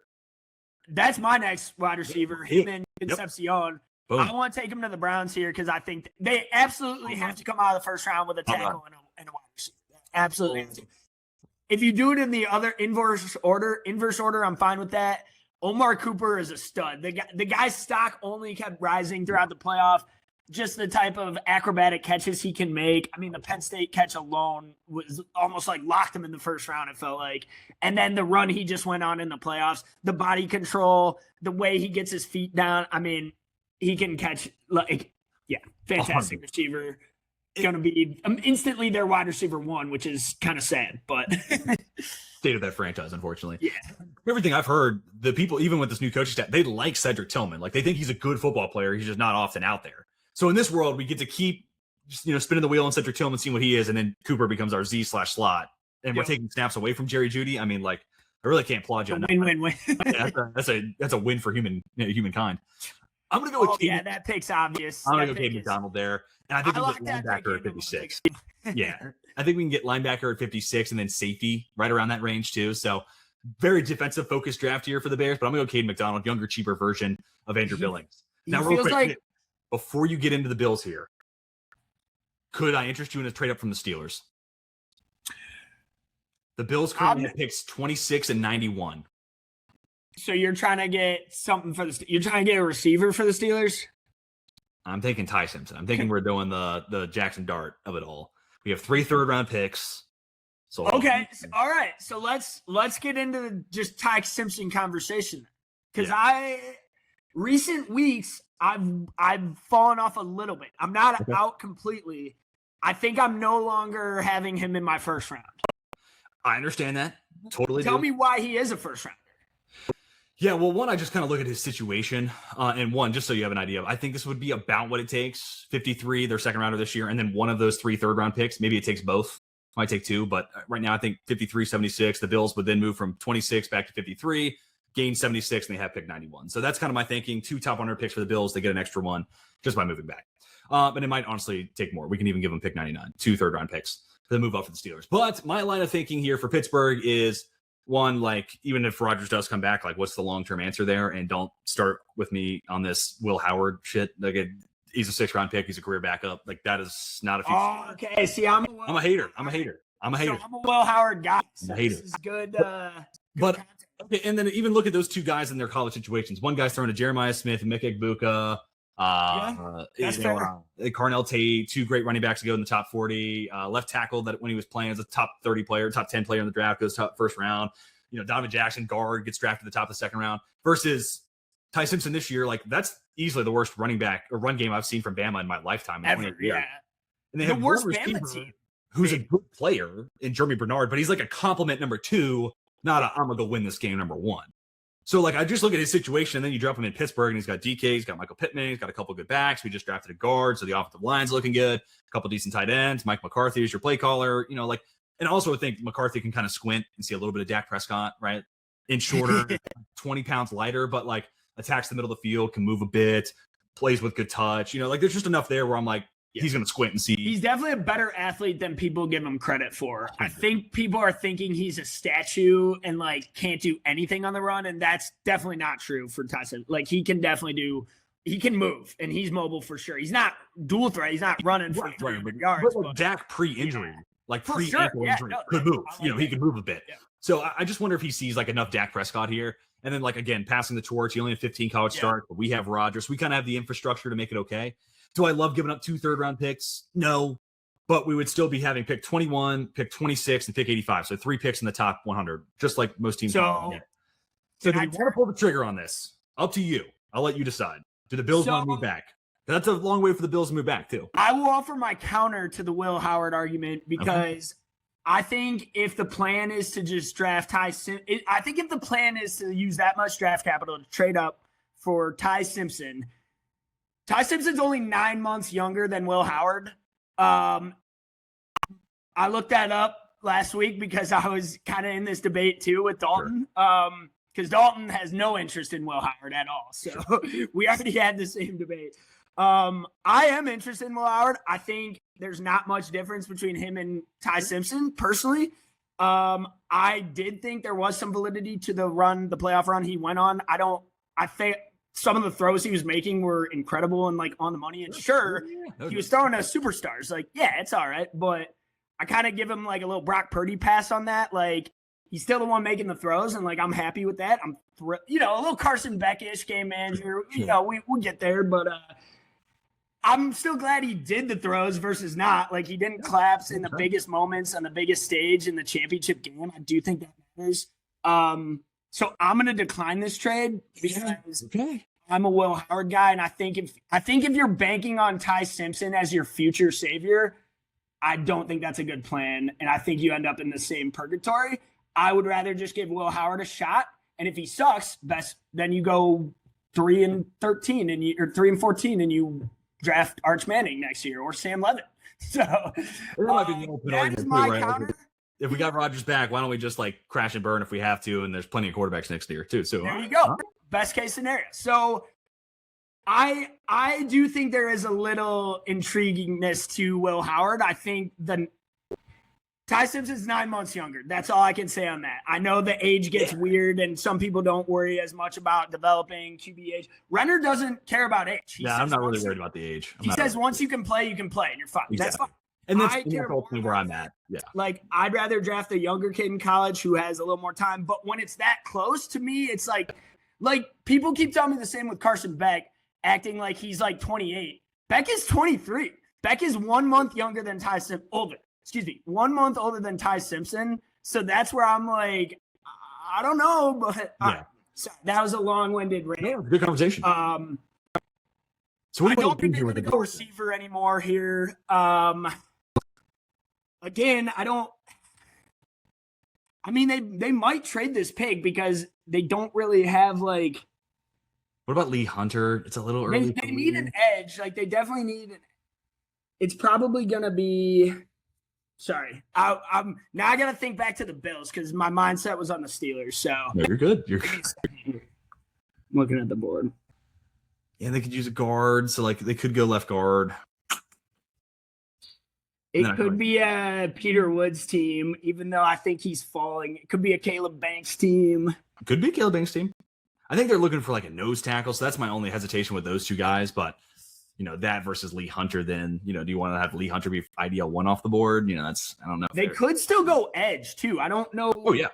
that's my next wide receiver. Him and Concepcion. Boom. I want to take him to the Browns here because I think they absolutely have to come out of the first round with a tackle and a wide receiver. Absolutely. If you do it in the other inverse order, I'm fine with that. Omar Cooper is a stud. The guy's stock only kept rising throughout the playoff. Just the type of acrobatic catches he can make. I mean, the Penn State catch alone was almost like locked him in the first round, it felt like. And then the run he just went on in the playoffs, the body control, the way he gets his feet down. I mean, he can catch, like, fantastic receiver. Going to be instantly their wide receiver 1, which is kind of sad, but state of that franchise, unfortunately. Yeah. Everything I've heard, the people, even with this new coaching staff, they like Cedric Tillman. Like, they think he's a good football player. He's just not often out there. So in this world, we get to keep just, spinning the wheel on Cedric Tillman, seeing what he is, and then Cooper becomes our Z/slot, and we're taking snaps away from Jerry Jeudy. I mean, like, I really can't applaud you on that. Win. That's a win for humankind. I'm gonna go with that pick's obvious. I'm gonna go Cade McDonald there, and I think we can get linebacker at 56. Yeah, I think we can get linebacker at 56, and then safety right around that range too. So very defensive focused draft here for the Bears, but I'm gonna go Cade McDonald, younger, cheaper version of Andrew Billings. Now, real quick, before you get into the Bills here, could I interest you in a trade up from the Steelers? The Bills currently have picks 26 and 91. So you're trying to get something you're trying to get a receiver for the Steelers? I'm thinking Ty Simpson. I'm thinking we're doing the Jackson Dart of it all. We have 3 third-round picks. So okay, all right. So let's get into just Ty Simpson conversation, because recent weeks I've fallen off a little bit. I'm not out completely. I think I'm no longer having him in my first round. I understand that. Totally. Tell me why he is a first rounder. Yeah, well, one, I just kind of look at his situation. And one, just so you have an idea, I think this would be about what it takes. 53, their second rounder this year. And then one of those 3 third-round picks. Maybe it takes both. Might take 2. But right now, I think 53, 76. The Bills would then move from 26 back to 53, gain 76, and they have pick 91. So that's kind of my thinking. 2 top 100 picks for the Bills. They get an extra 1 just by moving back. And it might honestly take more. We can even give them pick 99, 2 third-round picks to move up for the Steelers. But my line of thinking here for Pittsburgh is, one, like, even if Rodgers does come back, like, what's the long-term answer there? And don't start with me on this Will Howard shit. Like, he's a 6th round pick. He's a career backup. Like, that is not a future. Oh, okay. See, I'm a hater. I'm a hater. So I'm a Will Howard guy. So I'm a hater. This is good. But okay, and then even look at those 2 guys in their college situations. One guy's throwing to Jeremiah Smith and Mick Egbuka. That's fair. Carnell Tate, 2 great running backs to go in the top 40. Left tackle that when he was playing as a top 30 player, top 10 player in the draft, goes top first round. Donovan Jackson, guard, gets drafted at the top of the second round. Versus Ty Simpson this year, like that's easily the worst running back or run game I've seen from Bama in my lifetime. Ever, yeah. And they have the worst one Bama receiver team. who's a good player in Jeremy Bernard, but he's like a compliment number 2, not a I'm gonna go win this game number 1. So like I just look at his situation, and then you drop him in Pittsburgh, and he's got DK, he's got Michael Pittman, he's got a couple good backs. We just drafted a guard, so the offensive line's looking good. A couple decent tight ends. Mike McCarthy is your play caller. You know, like, and also I think McCarthy can kind of squint and see a little bit of Dak Prescott, right? Inch shorter, 20 pounds lighter, but like attacks the middle of the field, can move a bit, plays with good touch. You know, like there's just enough there where I'm like, he's going to squint and see. He's definitely a better athlete than people give him credit for. I think people are thinking he's a statue and like can't do anything on the run, and that's definitely not true for Tyson. Like he can definitely he can move, and he's mobile for sure. He's not dual threat. He's not running for 300 yards. But Dak pre-injury, like pre-ankle injury, could move. Like, you know, he could move a bit. Yeah. So I just wonder if he sees like enough Dak Prescott here. And then like, again, passing the torch, he only had 15 college starts, but we have Rodgers. We kind of have the infrastructure to make it okay. Do I love giving up 2 third-round picks? No, but we would still be having pick 21, pick 26, and pick 85. So 3 picks in the top 100, just like most teams. So do we want to pull the trigger on this? Up to you. I'll let you decide. Do the Bills want to move back? That's a long way for the Bills to move back, too. I will offer my counter to the Will Howard argument because I think if the plan is to just draft Ty Simpson, I think if the plan is to use that much draft capital to trade up for Ty Simpson's only 9 months younger than Will Howard. I looked that up last week because I was kind of in this debate too with Dalton. Because Dalton has no interest in Will Howard at all. So we already had the same debate. I am interested in Will Howard. I think there's not much difference between him and Ty Simpson personally. I did think there was some validity to the playoff run he went on. I think some of the throws he was making were incredible and like on the money. And sure, he was throwing to superstars. Like, yeah, it's all right. But I kind of give him like a little Brock Purdy pass on that. Like, he's still the one making the throws, and like I'm happy with that. I'm a little Carson Beck-ish game manager. You know, we'll get there, but I'm still glad he did the throws versus not. Like, he didn't collapse in the biggest moments on the biggest stage in the championship game. I do think that matters. So I'm going to decline this trade because I'm a Will Howard guy, and I think if you're banking on Ty Simpson as your future savior, I don't think that's a good plan, and I think you end up in the same purgatory. I would rather just give Will Howard a shot, and if he sucks, then you go 3-13 or 3-14, and you draft Arch Manning next year or Sam Levitt. So that is my counter. If we got Rodgers back, why don't we just like crash and burn if we have to? And there's plenty of quarterbacks next year too. So there you go. Best case scenario. So I do think there is a little intriguingness to Will Howard. I think Ty Simpson's 9 months younger. That's all I can say on that. I know the age gets weird, and some people don't worry as much about developing QB age. Renner doesn't care about age. I'm not really worried about the age. He says once you can play, and you're fine. Exactly. That's fine. And that's ultimately where I'm at. Yeah. Like, I'd rather draft a younger kid in college who has a little more time. But when it's that close, to me, it's like people keep telling me the same with Carson Beck, acting like he's like 28. Beck is 23. Beck is 1 month younger than 1 month older than Ty Simpson. So that's where I'm like, I don't know, but that was a long-winded rant. Yeah, good conversation. So I don't think they're going to go receiver anymore here. Again, they might trade this pick because they don't really have like. What about Lee Hunter? It's a little early. They need an edge. Like, they definitely need. It's probably going to be. Sorry, I'm now. I got to think back to the Bills because my mindset was on the Steelers. So no, you're good. You're good. I'm looking at the board. Yeah, they could use a guard, so like they could go left guard. It could be a Peter Woods team, even though I think he's falling. It could be a Caleb Banks team. Could be a Caleb Banks team. I think they're looking for like a nose tackle, so that's my only hesitation with those two guys. But that versus Lee Hunter, then do you want to have Lee Hunter be IDL 1 off the board? That's I don't know. They could still go edge too. I don't know. Oh yeah,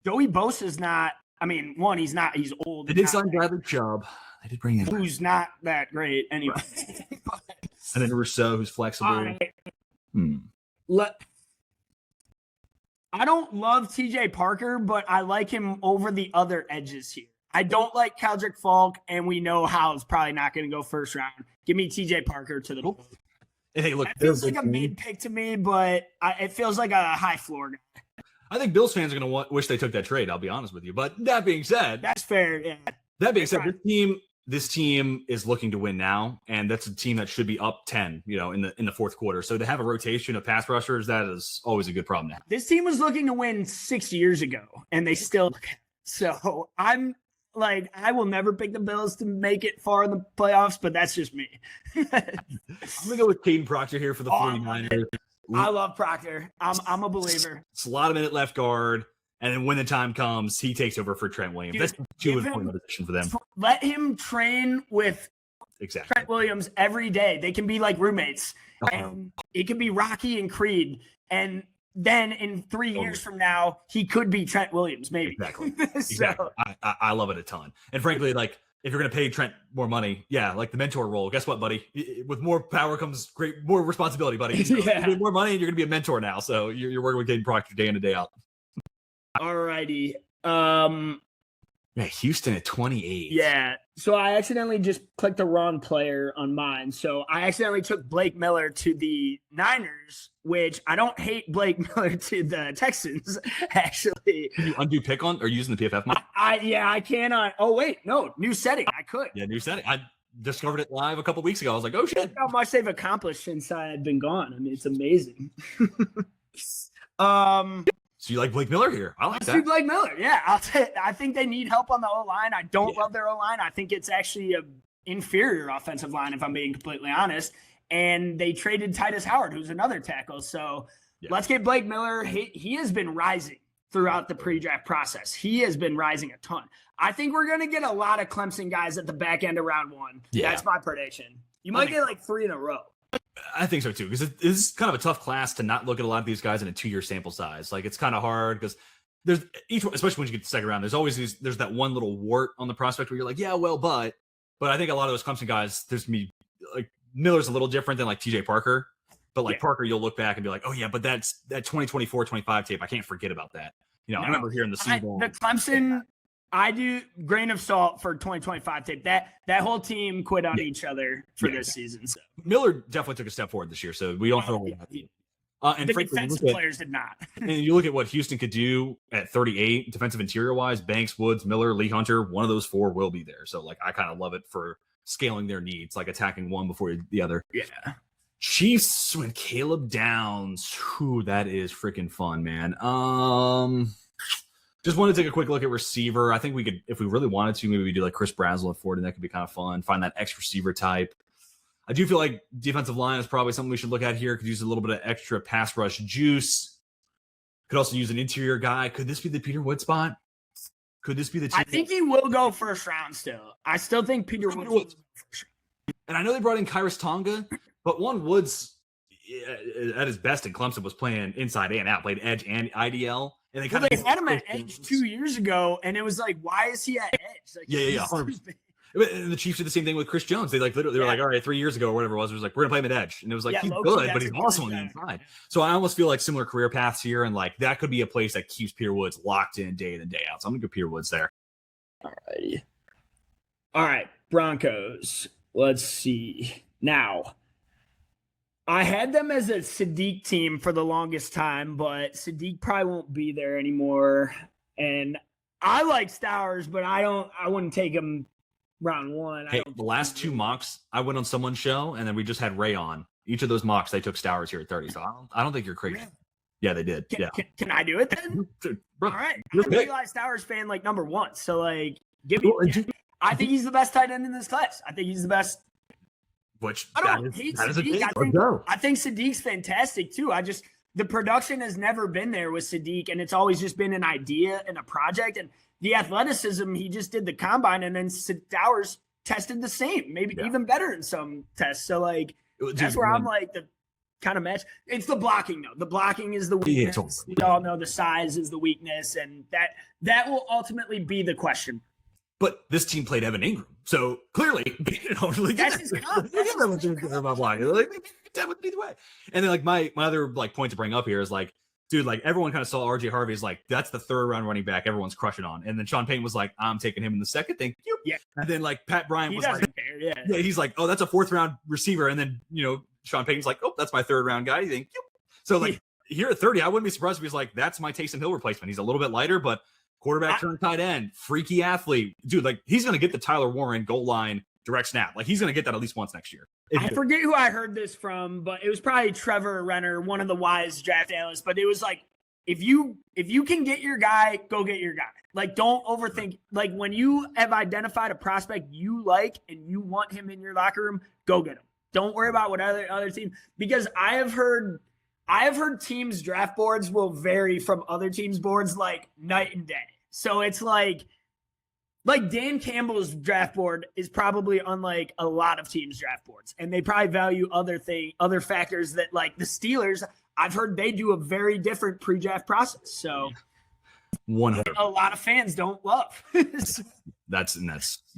Joey Bosa's not. I mean, one, he's not. He's old. They did sign Bradley Chubb. I did bring in who's not that great anyway. And then Rousseau, who's flexible. I don't love TJ Parker, but I like him over the other edges here. I don't like Keldrick Falk, and we know Hal's probably not going to go first round. Give me TJ Parker to the Bulls. And hey, look, it feels like a mid pick to me, but it feels like a high floor guy. I think Bills fans are going to wish they took that trade. I'll be honest with you. But that being said, that's fair. Yeah. That being said, this team is looking to win now, and that's a team that should be up 10, in the fourth quarter. So to have a rotation of pass rushers, that is always a good problem to have. This team was looking to win 6 years ago, and they still. So I'm like, I will never pick the Bills to make it far in the playoffs, but that's just me. I'm gonna go with Caden Proctor here for the 49ers. I love Proctor. I'm a believer. It's a lot of minute left guard. And then when the time comes, he takes over for Trent Williams. That's too important position for them. Let him train with Trent Williams every day. They can be like roommates. And it can be Rocky and Creed. And then in 3 years from now, he could be Trent Williams, maybe. Exactly. Exactly. I love it a ton. And frankly, like, if you're going to pay Trent more money, like the mentor role, guess what, buddy? With more power comes more responsibility, buddy. You more money and you're going to be a mentor now. So you're working with Caden Proctor day in and day out. Alrighty. Houston at 28. Yeah. So I accidentally just clicked the wrong player on mine. So I accidentally took Blake Miller to the Niners, which I don't hate Blake Miller to the Texans, actually. Can you undo pick on or using the PFF? I cannot. Oh, wait. No, new setting. I could. Yeah, new setting. I discovered it live a couple weeks ago. I was like, oh, shit. How much they've accomplished since I had been gone. I mean, it's amazing. So you like Blake Miller here? I like that. Blake Miller, yeah. I think they need help on the O-line. I don't love their O-line. I think it's actually an inferior offensive line, if I'm being completely honest. And they traded Titus Howard, who's another tackle. So let's get Blake Miller. He has been rising throughout the pre-draft process. He has been rising a ton. I think we're going to get a lot of Clemson guys at the back end of round one. Yeah. That's my prediction. You might get like 3 in a row. I think so too, because it is kind of a tough class to not look at a lot of these guys in a 2-year sample size. Like, it's kind of hard because there's each one, especially when you get to the second round, there's always there's that one little wart on the prospect where you're like, but I think a lot of those Clemson guys, there's me like Miller's a little different than like TJ Parker, but like Parker, you'll look back and be like, oh yeah, but that's that 2024-25 tape. I can't forget about that. I remember hearing the Super Bowl. The Clemson, I do grain of salt for 2025 tape. That whole team quit on each other for this season. So Miller definitely took a step forward this year, so we don't know what and the defensive players did not. And you look at what Houston could do at 38, defensive interior wise. Banks, Woods, Miller, Lee Hunter, one of those 4 will be there. So like, I kind of love it for scaling their needs, like attacking one before the other. Yeah. Chiefs with Caleb Downs. Whew, that is freaking fun, man. Just want to take a quick look at receiver. I think we could, if we really wanted to, maybe we do like Chris Brazel at 40, and that could be kind of fun. Find that X receiver type. I do feel like defensive line is probably something we should look at here. Could use a little bit of extra pass rush juice. Could also use an interior guy. Could this be the Peter Wood spot? Could this be the team? I think he will go first round still. I still think Peter Woods. And I know they brought in Kairos Tonga, but Woods at his best in Clemson was playing inside and out, played edge and IDL. And they had him at edge 2 years ago, and it was like, why is he at edge? Like, yeah. And the Chiefs did the same thing with Chris Jones. They like literally they were like, all right, 3 years ago or whatever it was like, we're gonna play him at edge, and it was like, he's good, but he's also on the inside. So I almost feel like similar career paths here, and like that could be a place that keeps Peter Woods locked in day in and day out. So I'm gonna go Peter Woods there. All right, Broncos. Let's see now. I had them as a Sadiq team for the longest time, but Sadiq probably won't be there anymore. And I like Stowers, but I wouldn't take him round one. Hey, the last 2 mocks, I went on someone's show, and then we just had Ray on. Each of those mocks, they took Stowers here at 30. So I don't think you're crazy. Yeah, they did. Can I do it then? Bro, all right. I'm a Eli Stowers fan, like number 1. So like, I think he's the best tight end in this class. I think he's the best. Which I don't hate Sadiq. I think Sadiq's fantastic too. The production has never been there with Sadiq, and it's always just been an idea and a project. And the athleticism, he just did the combine, and then Stowers tested the same, maybe even better in some tests. So like, that's where I'm like the kind of match. It's the blocking though. The blocking is the weakness. We all know the size is the weakness, and that will ultimately be the question. But this team played Evan Ingram, so clearly, that's his comp. Either way. And then like my other like point to bring up here is like dude, like everyone kind of saw RJ Harvey as like, that's the 3rd round running back everyone's crushing on. And then Sean Payton was like, I'm taking him in the 2nd. Thank you. Yeah. And then like Pat Bryant was like, care. Yeah. He's like, oh, that's a 4th round receiver. And then, Sean Payton's like, oh, that's my 3rd round guy. Thank you. So like here at 30, I wouldn't be surprised if he's like, that's my Taysom Hill replacement. He's a little bit lighter, but quarterback turned tight end, freaky athlete. Dude, like he's going to get the Tyler Warren goal line direct snap. Like he's going to get that at least once next year. I forget who I heard this from, but it was probably Trevor Renner, one of the wise draft analysts. But it was like, if you can get your guy, go get your guy. Like, don't overthink. Like when you have identified a prospect you like and you want him in your locker room, go get him. Don't worry about what other team, because I have heard teams' draft boards will vary from other teams' boards like night and day. So it's like Dan Campbell's draft board is probably unlike a lot of teams' draft boards, and they probably value other factors that, like the Steelers, I've heard they do a very different pre-draft process. So 100. A lot of fans don't love. That's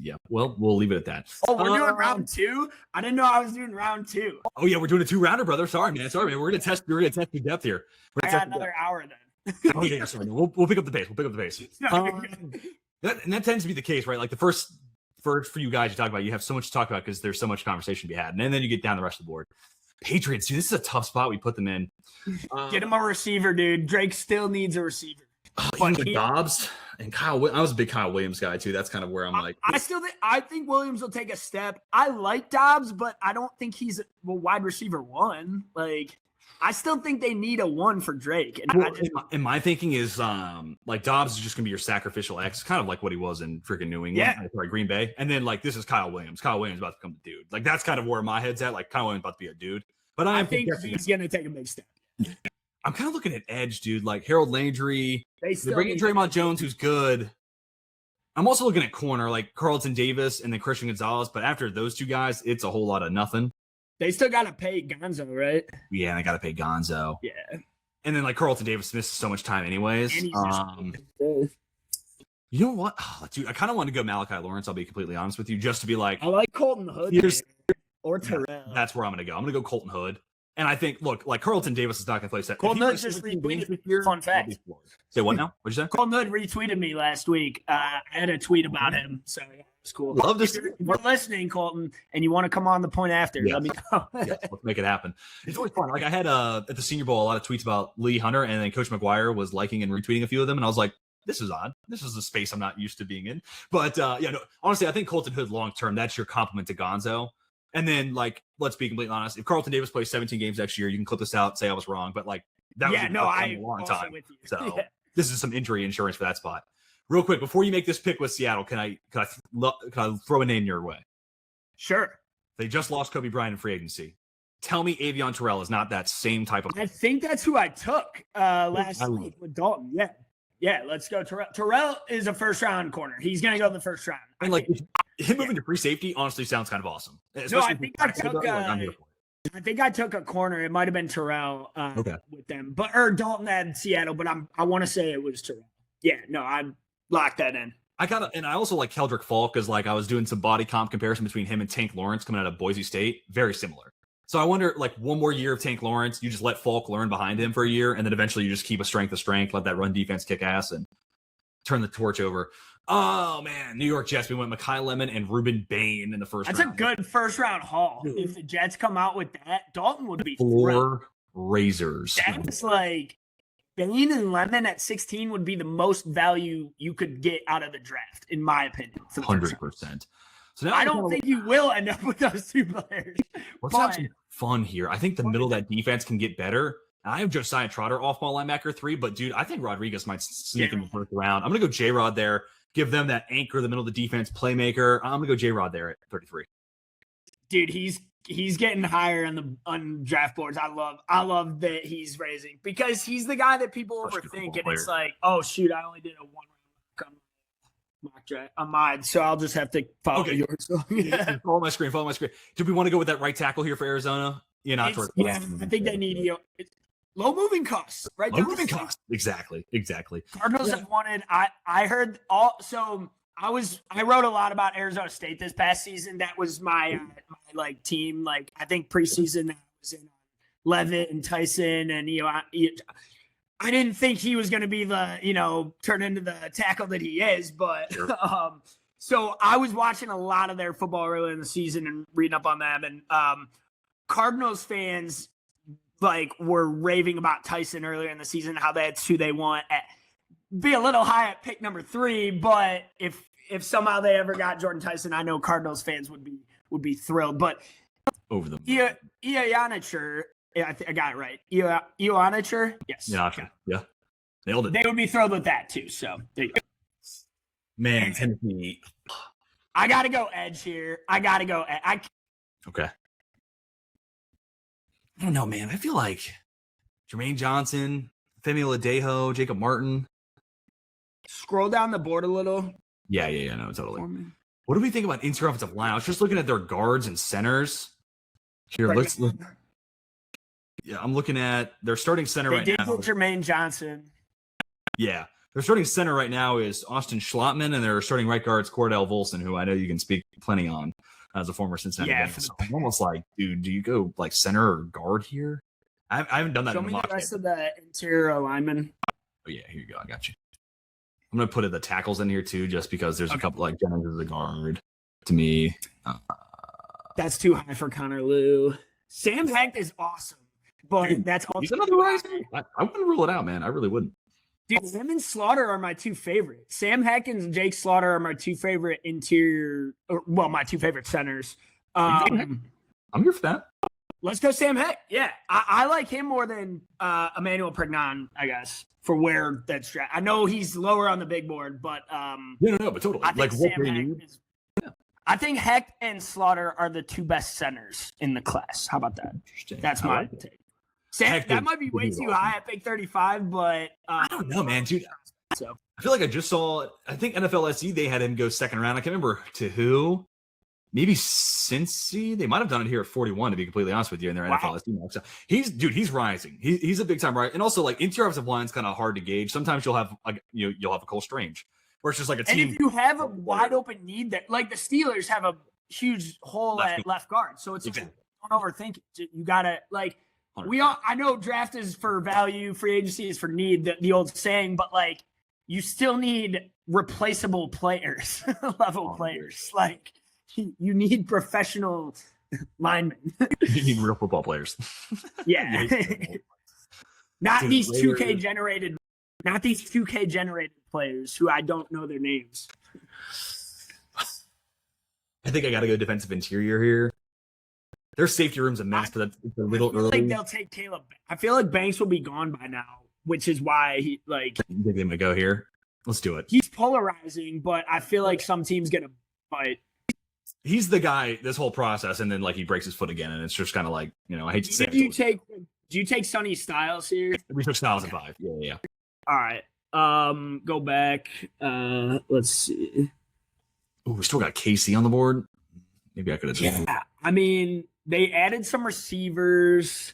yeah. Well, we'll leave it at that. Oh, we're doing round 2. I didn't know I was doing round 2. Oh yeah, we're doing a 2-rounder, brother. Sorry, man. We're gonna test your depth here. I got another hour then. Oh yeah, sorry. We'll pick up the pace. That tends to be the case, right? Like the first for you guys you talk about, you have so much to talk about because there's so much conversation to be had, and then you get down the rest of the board. Patriots, dude, this is a tough spot we put them in. Get him a receiver, dude. Drake still needs a receiver. Dobbs and Kyle. I was a big Kyle Williams guy too. That's kind of where I'm like. I think Williams will take a step. I like Dobbs, but I don't think he's a wide receiver 1. Like, I still think they need a 1 for Drake. And my thinking is like Dobbs is just gonna be your sacrificial X, kind of like what he was in freaking New England, sorry, Green Bay. And then like this is Kyle Williams. Kyle Williams about to become the dude. Like that's kind of where my head's at. Like Kyle Williams about to be a dude. But I think he's gonna take a big step. I'm kind of looking at edge, dude. Like Harold Landry. They're bringing Draymond Jones, who's good. I'm also looking at corner, like Carlton Davis and then Christian Gonzalez. But after those 2 guys, it's a whole lot of nothing. They still got to pay Gonzo, right? Yeah, and they got to pay Gonzo. Yeah. And then like Carlton Davis misses so much time anyways. You know what? Oh, dude, I kind of want to go Malachi Lawrence. I'll be completely honest with you, just to be like, I like Colton Hood or Terrell. That's where I'm going to go. I'm going to go Colton Hood. And I think, look, like Carlton Davis is not going to play set. Colton Hood just retweeted me. Fun fact. Say what now? What'd you say? Colton Hood retweeted me last week. I had a tweet about him. So yeah, it's cool. Love this. If you're listening, Colton, and you want to come on the point after, let me know. Let's make it happen. It's always fun. Like I had at the Senior Bowl a lot of tweets about Lee Hunter, and then Coach McGuire was liking and retweeting a few of them, and I was like, this is odd. This is a space I'm not used to being in. But honestly, I think Colton Hood long term, that's your compliment to Gonzo. And then, like, let's be completely honest. If Carlton Davis plays 17 games next year, you can clip this out, say I was wrong. But, like, that was a long time. With you. So this is some injury insurance for that spot. Real quick, before you make this pick with Seattle, can I throw a name your way? Sure. They just lost Kobe Bryant in free agency. Tell me Avion Terrell is not that same type of. I think that's who I took last week with Dalton. Yeah. Yeah, let's go. Terrell is a first-round corner. He's going to go in the first round. And, like, him moving to free safety honestly sounds kind of awesome. No, I think I think I took a corner. It might have been Terrell with them, or Dalton had Seattle, but I want to say it was Terrell. Yeah, no, I locked that in. And I also like Keldrick Falk because like I was doing some body comp comparison between him and Tank Lawrence coming out of Boise State, very similar. So I wonder, like, one more year of Tank Lawrence, you just let Falk learn behind him for a year, and then eventually you just keep a strength of strength, let that run defense kick ass, and turn the torch over. Oh, man. New York Jets, we went Mekhi Lemon and Ruben Bain in the first round. That's a good first-round haul. Dude. If the Jets come out with that, Dalton would be four razors. That's like Bain and Lemon at 16 would be the most value you could get out of the draft, in my opinion. 100%. So now I don't think you will end up with those 2 players. Let's have some fun here. I think the middle of that defense can get better. I have Josiah Trotter off-ball linebacker 3, but, dude, I think Rodriguez might sneak in the first round. I'm going to go J-Rod there, give them that anchor, the middle of the defense, playmaker. I'm going to go J-Rod there at 33. Dude, he's getting higher on draft boards. I love that he's raising because he's the guy that people overthink, and it's like, oh, shoot, I only did a 1-round mock draft on mine, so I'll just have to follow yours. Yeah. Follow my screen. Do we want to go with that right tackle here for Arizona? I think they need low moving costs, right? Low moving costs. Exactly. Cardinals have wanted. I heard so I wrote a lot about Arizona State this past season. That was my team. Like I think preseason I was in Levitt and Tyson and I didn't think he was going to be the, turn into the tackle that he is, but Sure. so I was watching a lot of their football early in the season and reading up on them, and Cardinals fans were raving about Tyson earlier in the season, how that's who they want. Be a little high at pick number 3, but if somehow they ever got Jordan Tyson, I know Cardinals fans would be thrilled. But over them. Ionicher, I got it right. Ionicher, yes. Yeah, nailed it. They would be thrilled with that too. So there you go. Man, Tennessee. I got to go edge here. Okay. I don't know, man. I feel like Jermaine Johnson, Femi Ladejo, Jacob Martin. Scroll down the board a little. Yeah, no, totally. What do we think about interior offensive line? I was just looking at their guards and centers. Here, let's look. Yeah, I'm looking at their starting center right now. They did Jermaine Johnson. Yeah. Their starting center right now is Austin Schlottman, and their starting right guard is Cordell Volson, who I know you can speak plenty on as a former Cincinnati Bengals. So I'm almost like, dude, do you go center or guard here? I haven't done that. Show me the rest of the interior alignment. Oh yeah, here you go. I got you. I'm gonna put the tackles in here too, just because there's a couple Jennings as a guard to me. That's too high for Connor Liu. Sam Hecht is awesome, but dude, that's also he's another riser. I wouldn't rule it out, man. I really wouldn't. Dude, him and Slaughter are my 2 favorites. Sam Heck and Jake Slaughter are my 2 favorite my 2 favorite centers. I'm here for that. Let's go Sam Heck. Yeah, I like him more than Emmanuel Pregnon, I guess, for where that's drafted. I know he's lower on the big board, but but totally. I think Heck and Slaughter are the 2 best centers in the class. How about that? That's my take. Sam, that might be way too high at pick 35, but I don't know, man, dude. So I feel like I just saw. I think NFL SC they had him go second round. I can't remember to who. Maybe Cincy. They might have done it here at 41. To be completely honest with you, in their NFL SC mock. So he's rising. He's a big time right. And also interior offensive line is kind of hard to gauge. Sometimes you'll have you'll have a Cole Strange, where it's just a team. And if you have a wide open need that, the Steelers have a huge hole at left guard, so it's don't overthink it. You gotta 100%. I know draft is for value, free agency is for need, the old saying, but you still need replaceable players, level players. You need professional linemen. You need real football players. Yeah. Not these 2K generated players who I don't know their names. I think I got to go defensive interior here. Their safety room's a mess, but that's a little early. They'll take Caleb. I feel like Banks will be gone by now, which is why he I think they might go here. Let's do it. He's polarizing, but I feel like some team's gonna fight. He's the guy this whole process, and then he breaks his foot again, and it's just kind of I hate to say. Do you take Sonny Styles here? We took Styles at 5. Yeah. All right. Go back. Let's see. Oh, we still got KC on the board. Maybe I could have done. Yeah, I mean. They added some receivers.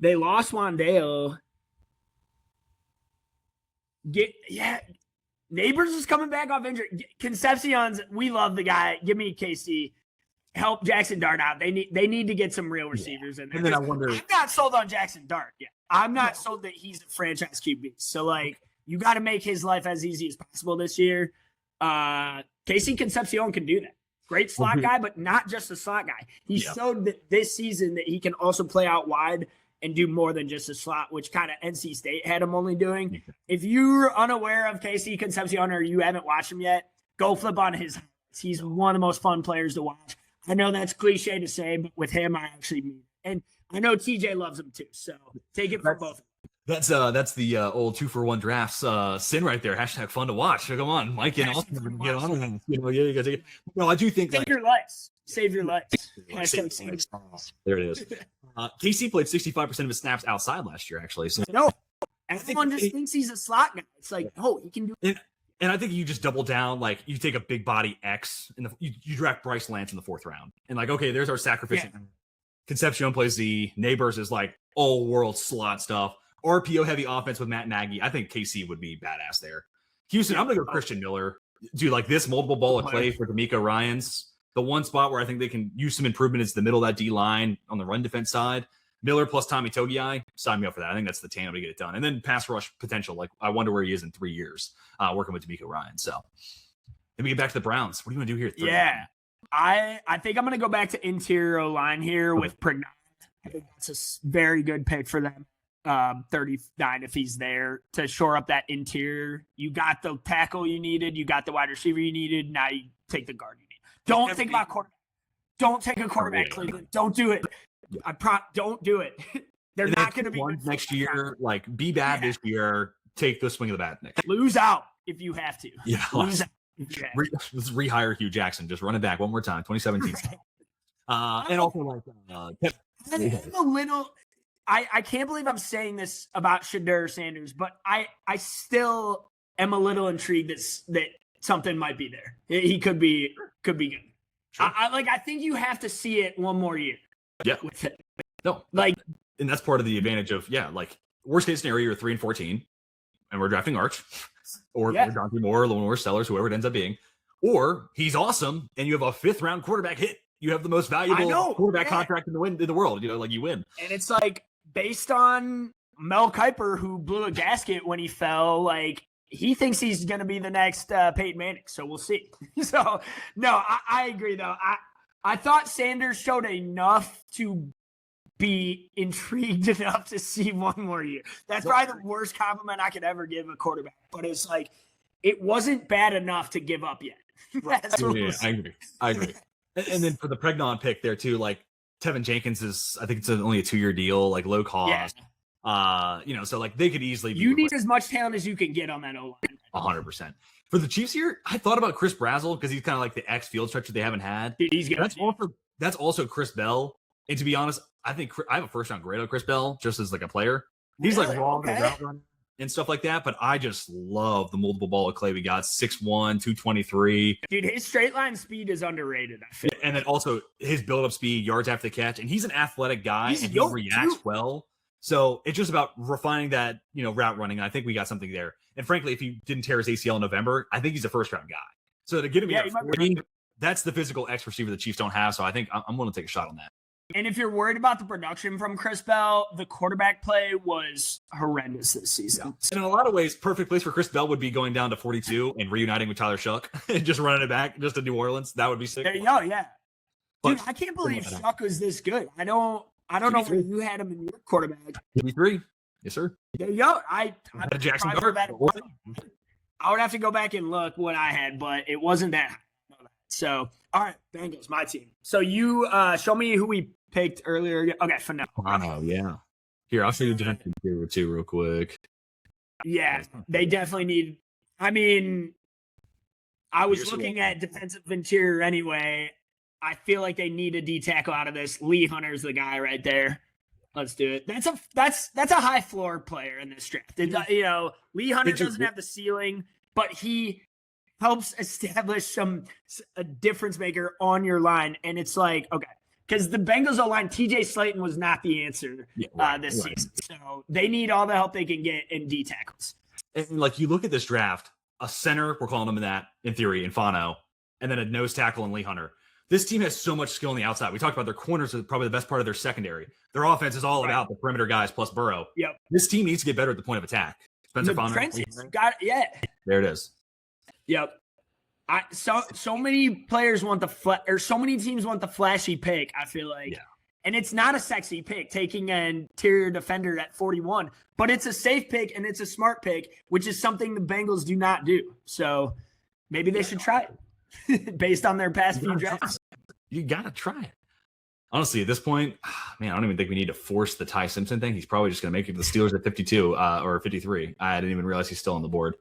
They lost Wandale. Neighbors is coming back off injury. Concepcion's, we love the guy. Give me KC. Help Jackson Dart out. They need to get some real receivers in there. And then I wonder. I'm not sold on Jackson Dart yet. I'm not sold that he's a franchise QB. So you got to make his life as easy as possible this year. KC Concepcion can do that. Great slot guy, but not just a slot guy. He showed that this season that he can also play out wide and do more than just a slot, which kind of NC State had him only doing. If you're unaware of KC Concepcion or you haven't watched him yet, go flip on his highlights. He's one of the most fun players to watch. I know that's cliche to say, but with him, I actually mean it. And I know TJ loves him too, so take it from both. That's the old 2-for-1 drafts sin right there. Hashtag fun to watch. So come on, Mike and Austin get on with you gotta take it. No, I do think save your lives. Save your lives. There it is. KC played 65% of his snaps outside last year, actually. So no, everyone just thinks he's a slot guy. It's he can do it. And I think you just double down, you take a big body X and you draft Bryce Lance in the 4th round. And okay, there's our sacrificial. Yeah. Concepcion plays the Neighbors is all world slot stuff. RPO heavy offense with Matt Nagy. I think KC would be badass there. Houston, I'm gonna go Christian Miller. Dude, this multiple ball of clay for D'Amico Ryans. The one spot where I think they can use some improvement is the middle of that D line on the run defense side. Miller plus Tommy Togiai, sign me up for that. I think that's the tandem to get it done. And then pass rush potential. Like, I wonder where he is in 3 years working with D'Amico Ryan. So then we get back to the Browns. What do you want to do here? Yeah. I think I'm going to go back to interior line here with Pregnant. I think that's a very good pick for them. 39 if he's there to shore up that interior. You got the tackle you needed. You got the wide receiver you needed. Now you take the guard you need. Don't think about quarterback. Don't take a quarterback, Cleveland. Don't do it. Don't do it. They're not going to be good next year. Like, be bad this year. Take the swing of the bat next year. Lose out if you have to. Yeah. Lose out. Let's rehire Hugh Jackson. Just run it back one more time. 2017. And also like I'm a little. I can't believe I'm saying this about Shedeur Sanders, but I still am a little intrigued that something might be there. He could be good. Sure. I think you have to see it one more year. Yeah. With it. No. And that's part of the advantage of worst case scenario, you're 3-14, and we're drafting Arch, or Dante Moore, Lenore Sellers, whoever it ends up being, or he's awesome, and you have a 5th round quarterback hit. You have the most valuable quarterback contract in the world. You win. And it's like, based on Mel Kiper, who blew a gasket when he fell, like, he thinks he's going to be the next Peyton Manning. So we'll see. So, no, I agree, though. I thought Sanders showed enough to be intrigued enough to see one more year. That's probably the worst compliment I could ever give a quarterback. But it's like, it wasn't bad enough to give up yet. I agree. And then for the Pregnon pick there, too, like, Tevin Jenkins is, I think it's only a 2-year deal, like low cost. Yeah. So like they could easily be. You need as much talent as you can get on that O-line. 100%. For the Chiefs here, I thought about Chris Brazzell because he's kind of like the X field stretcher they haven't had. Dude, he's good. That's also Chris Bell. And to be honest, I think I have a first round grade on Chris Bell just as like a player. He's like raw and stuff like that, but I just love the multiple ball of clay we got. 6'1", 223. Dude, his straight line speed is underrated, I feel. And then also his build-up speed, yards after the catch, and he's an athletic guy, and he reacts well. So it's just about refining that, route running, and I think we got something there. And frankly, if he didn't tear his ACL in November, I think he's a first-round guy. So to get him at 40, that's the physical X receiver the Chiefs don't have, so I think I'm going to take a shot on that. And if you're worried about the production from Chris Bell, the quarterback play was horrendous this season. Yeah. And in a lot of ways, perfect place for Chris Bell would be going down to 42 and reuniting with Tyler Shuck and just running it back just to New Orleans. That would be sick. There you go, yeah. Dude, I can't believe Shuck was this good. I don't know where you had him in your quarterback. QB3. Yes, sir. There you go. I had Jackson Dart. I would have to go back and look what I had, but it wasn't that high. So, all right, Bengals, my team. So you show me who we picked earlier. Okay, for now. Oh, yeah. Here, I'll show you defensive interior too real quick. Yeah, they definitely need. I mean, I was looking at defensive interior anyway. I feel like they need a D tackle out of this. Lee Hunter's the guy right there. Let's do it. That's a high floor player in this draft. Lee Hunter doesn't have the ceiling, but he helps establish a difference maker on your line. And it's like, okay, because the Bengals O-line, TJ Slayton was not the answer this season. So they need all the help they can get in D tackles. And like you look at this draft, a center, we're calling him that in theory, in Fano, and then a nose tackle in Lee Hunter. This team has so much skill on the outside. We talked about their corners are probably the best part of their secondary. Their offense is all about the perimeter guys plus Burrow. Yep. This team needs to get better at the point of attack. Spencer Fano. Got it. Yeah. There it is. Yep. So many players want so many teams want the flashy pick, I feel like. Yeah. And it's not a sexy pick, taking an interior defender at 41, but it's a safe pick and it's a smart pick, which is something the Bengals do not do. So maybe they should try it based on their past few drafts. You got to try it. Honestly, at this point, man, I don't even think we need to force the Ty Simpson thing. He's probably just going to make it to the Steelers at 52 or 53. I didn't even realize he's still on the board.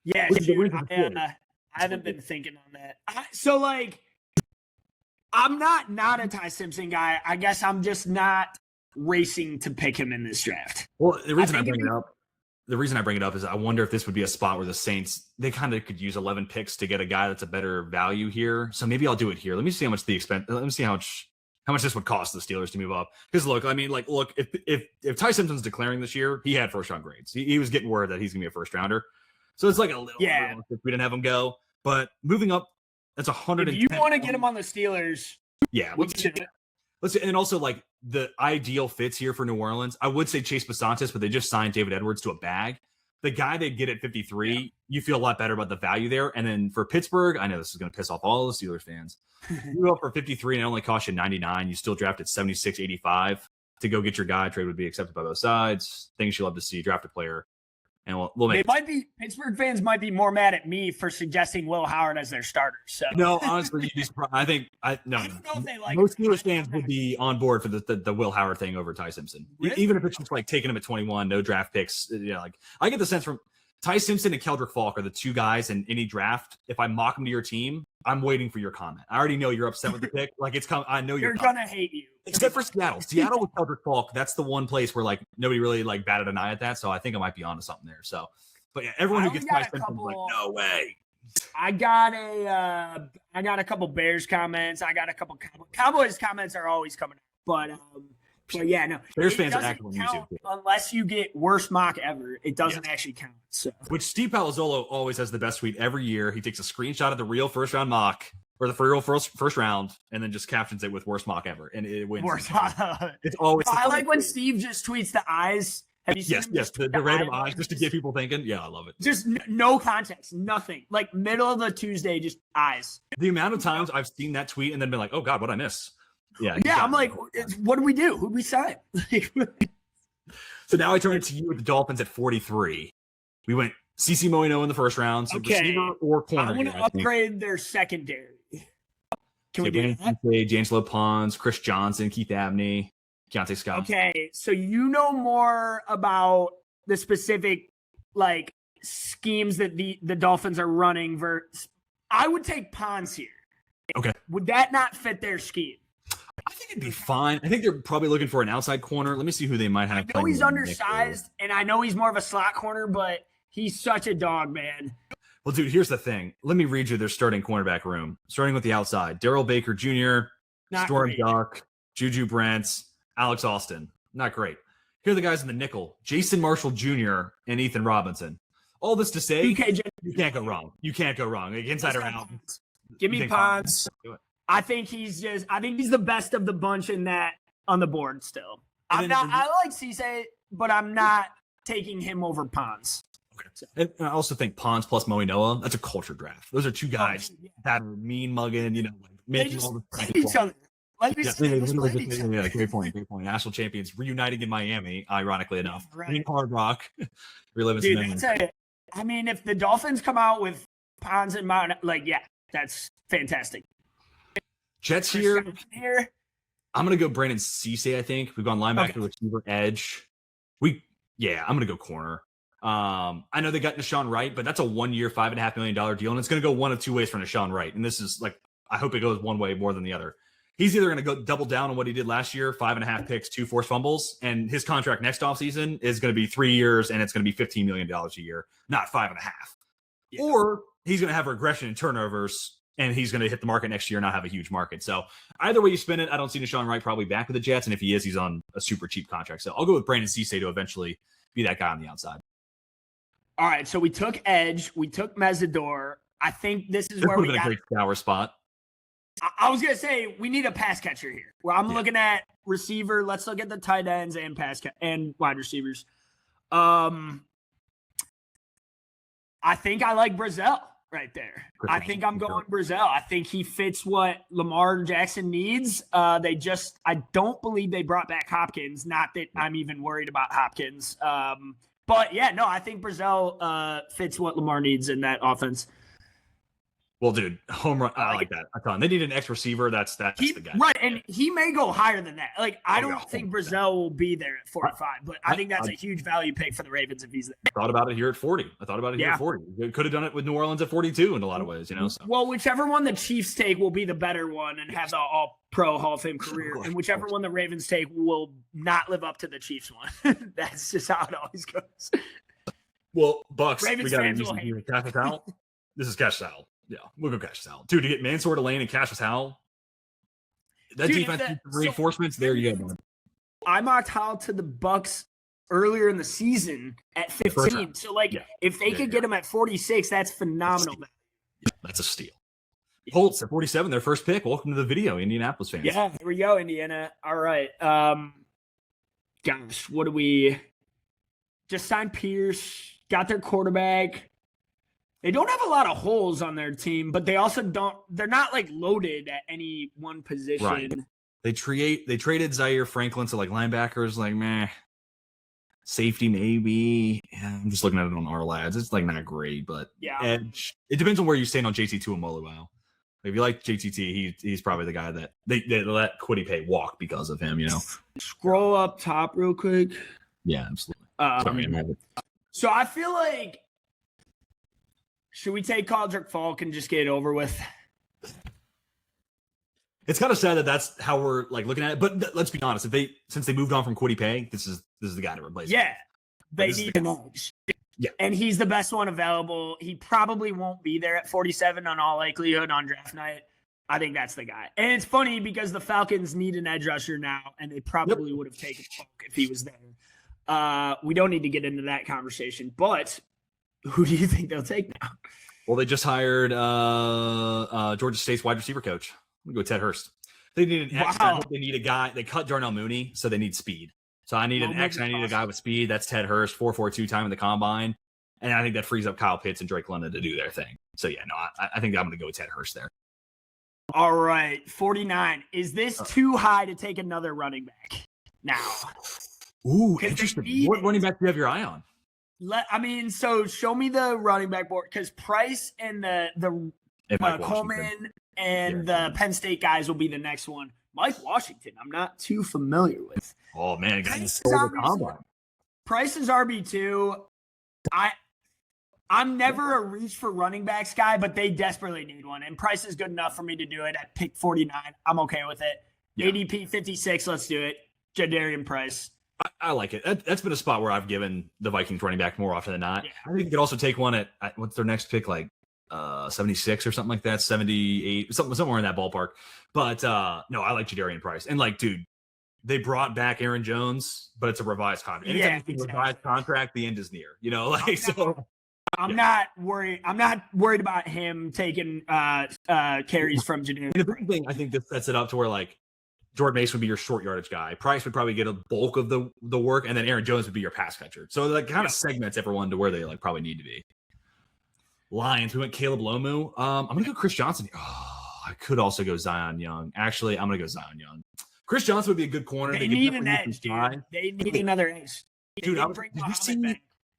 Yeah, dude, I haven't been thinking on that. So, like, I'm not a Ty Simpson guy. I guess I'm just not racing to pick him in this draft. Well, the reason I bring it up is I wonder if this would be a spot where the Saints, they kind of could use 11 picks to get a guy that's a better value here. So maybe I'll do it here. Let me see how much let me see how much this would cost the Steelers to move up. Because look, I mean, like, look, if Ty Simpson's declaring this year, he had first round grades. He was getting word that he's gonna be a first rounder. So it's like a little if we didn't have him go. But moving up, that's 110. If you want to get him on the Steelers, yeah, let's And also like the ideal fits here for New Orleans. I would say Chase Basantis, but they just signed David Edwards to a bag. The guy they get at 53, you feel a lot better about the value there. And then for Pittsburgh, I know this is going to piss off all the Steelers fans. You go up for 53 and it only cost you 99. You still drafted 76.85 to go get your guy. Trade would be accepted by both sides. Things you love to see. Draft a player. And we'll make Pittsburgh fans might be more mad at me for suggesting Will Howard as their starter. So no, honestly, you'd be surprised. I don't know if they like most Steelers fans would be on board for the Will Howard thing over Ty Simpson. Really? Even if it's just like taking him at 21, no draft picks. Like I get the sense from Ty Simpson and Keldrick Falk are the two guys in any draft. If I mock them to your team, I'm waiting for your comment. I already know you're upset with the pick. Like it's I know you're gonna hate you. Except for Seattle. Seattle with Keldrick Falk, that's the one place where like nobody really like batted an eye at that. So I think I might be onto something there. So, but yeah, everyone who gets Ty Simpson like, no way. I got a couple Bears comments. I got a couple Cowboys comments are always coming up. But yeah, no. Bears fans are actively count unless you get worst mock ever. It doesn't actually count. So. Which Steve Palazzolo always has the best tweet every year. He takes a screenshot of the real first round mock or the real first round, and then just captions it with worst mock ever, and it wins. It's always. I like when Steve just tweets the eyes. Have you seen the random eyes just to get people thinking. Yeah, I love it. Just no context, nothing. Like middle of the Tuesday, just eyes. The amount of times I've seen that tweet and then been like, "Oh God, what I miss?" Yeah, I'm like, what do we do? Who'd we sign? So now I turn it to you with the Dolphins at 43. We went CeCe Moino in the first round. So receiver or corner. I want to upgrade their secondary. Can we do that? D'Angelo Pons, Chris Johnson, Keith Abney, Keontae Scott. Okay, so you know more about the specific like schemes that the Dolphins are running. I would take Pons here. Okay. Would that not fit their scheme? I think it'd be fine. I think they're probably looking for an outside corner. Let me see who they might have. I know he's undersized, and I know he's more of a slot corner, but he's such a dog, man. Well, dude, here's the thing. Let me read you their starting cornerback room. Starting with the outside, Darrell Baker Jr., Storm Duck, Juju Brents, Alex Austin. Not great. Here are the guys in the nickel, Jason Marshall Jr. and Ethan Robinson. All this to say, you can't go wrong. You can't go wrong. Like, inside or out. Give me Pons. I think he's the best of the bunch in that on the board still. I like Cisse, but I'm not taking him over Pons. Okay. And I also think Pons plus Moinoa, that's a culture draft. Those are two guys that are mean mugging, like making all the each other. Great point. National champions reuniting in Miami, ironically enough. In Hard Rock. Reliving some memories. I mean, if the Dolphins come out with Pons and Mount, that's fantastic. Jets here. I'm going to go Brandon Cisse, I think. We've gone linebacker, receiver, edge. I'm going to go corner. I know they got Nashawn Wright, but that's a 1 year, $5.5 million deal, and it's going to go one of two ways for Nashawn Wright. And this is like, I hope it goes one way more than the other. He's either going to go double down on what he did last year, 5.5 picks, 2 forced fumbles, and his contract next offseason is going to be 3 years, and it's going to be $15 million a year, not 5.5. Yeah. Or he's going to have regression in turnovers, and he's going to hit the market next year and not have a huge market. So either way you spin it, I don't see Nashawn Wright probably back with the Jets, and if he is, he's on a super cheap contract. So I'll go with Brandon Cisse to eventually be that guy on the outside. All right, so we took edge, we took Mesidor. I think this is where we got a great scour spot. I was gonna say we need a pass catcher here. Well, I'm looking at receiver. Let's look at the tight ends and and wide receivers. I think I like Brazzell right there. I think I'm going Brazzell. I think he fits what Lamar Jackson needs. I don't believe they brought back Hopkins. Not that I'm even worried about Hopkins. But I think Brazzell fits what Lamar needs in that offense. Well, dude, home run. I like that. I thought they need an X receiver. That's the guy. Right, and he may go higher than that. Like, I don't think Brazzell will be there at 45, but I think that's a huge value pick for the Ravens if he's there. I thought about it here at 40. Here at 40. They could have done it with New Orleans at 42 in a lot of ways, So. Well, whichever one the Chiefs take will be the better one and have the all-pro Hall of Fame career, and whichever one the Ravens take will not live up to the Chiefs one. That's just how it always goes. Well, Bucks, Ravens we got fans to use Cash Howell. This is Cash Howell. Yeah, we'll go Cash Howell. Dude, to get Mansour to Lane and Cash Howell, that defense reinforcements, there you go, man. I mocked Howell to the Bucks earlier in the season at 15. So, if they could get him at 46, that's phenomenal. Yeah, that's a steal. Colts at 47, their first pick. Welcome to the video, Indianapolis fans. Yeah, here we go, Indiana. All right. Gosh, what do we just signed Pierce, got their quarterback. They don't have a lot of holes on their team, but they also they're not like loaded at any one position. Right. They traded Zaire Franklin to like linebackers, like meh. Safety, maybe. Yeah, I'm just looking at it on our lads. It's like not great, but yeah. Edge. It depends on where you stand on JT2 and Moluau. If you like JTT, he's probably the guy that they let Quiddy Pay walk because of him, you know. Scroll up top real quick. Yeah, absolutely. So I feel like, should we take Caldrick Falk and just get it over with? It's kind of sad that that's how we're like looking at it. But let's be honest, since they moved on from Quiddy Pay, this is the guy to replace him. Yeah, they need an edge. Yeah, and he's the best one available. He probably won't be there at 47 on all likelihood on draft night. I think that's the guy. And it's funny because the Falcons need an edge rusher now, and they probably would have taken Falk if he was there. We don't need to get into that conversation, but who do you think they'll take now? Well, they just hired Georgia State's wide receiver coach. I'm going to go Ted Hurst. They need an X. Wow. They need a guy. They cut Darnell Mooney, so they need speed. So I need an X, and I need a guy with speed. That's Ted Hurst, 4.42 time in the combine. And I think that frees up Kyle Pitts and Drake London to do their thing. So, yeah, no, I think I'm going to go with Ted Hurst there. All right, 49. Is this too high to take another running back now? Ooh, interesting. What running back do you have your eye on? So show me the running back board, because Price and the Coleman and the Penn State guys will be the next one. Mike Washington, I'm not too familiar with. Oh, man. Price is RB2. I'm never a reach for running backs guy, but they desperately need one. And Price is good enough for me to do it at pick 49. I'm okay with it. Yeah. ADP 56, let's do it. Jadarian Price. I like it. That's been a spot where I've given the Vikings running back more often than not. Yeah. I think you could also take one at what's their next pick, like 76 or something like that, 78, somewhere in that ballpark. But no, I like Jadarian Price. And like, dude, they brought back Aaron Jones, but it's a revised contract. Anytime you revised contract, the end is near. You know, like I'm not worried. I'm not worried about him taking carries from Jadarian. And the big thing, I think this sets it up to where like Jordan Mason would be your short yardage guy. Price would probably get a bulk of the work, and then Aaron Jones would be your pass catcher. So that kind of segments everyone to where they like probably need to be. Lions, we went Caleb Lomu. I'm gonna go Chris Johnson. Oh, I could also go Zion Young. Actually, I'm gonna go Zion Young. Chris Johnson would be a good corner. They need an edge, dude. They need another edge. Dude,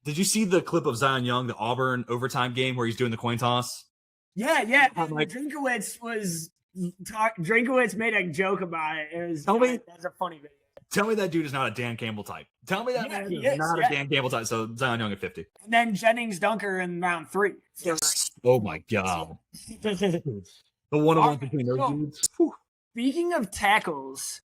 did you see the clip of Zion Young, the Auburn overtime game where he's doing the coin toss? Yeah. Drinkowitz made a joke about it. That's a funny video. Tell me that dude is not a Dan Campbell type. Tell me that man is not a Dan Campbell type. So Zion Young at 50. And then Jennings Dunker in round 3. Oh my God. The one-on-one between those dudes. Speaking of tackles,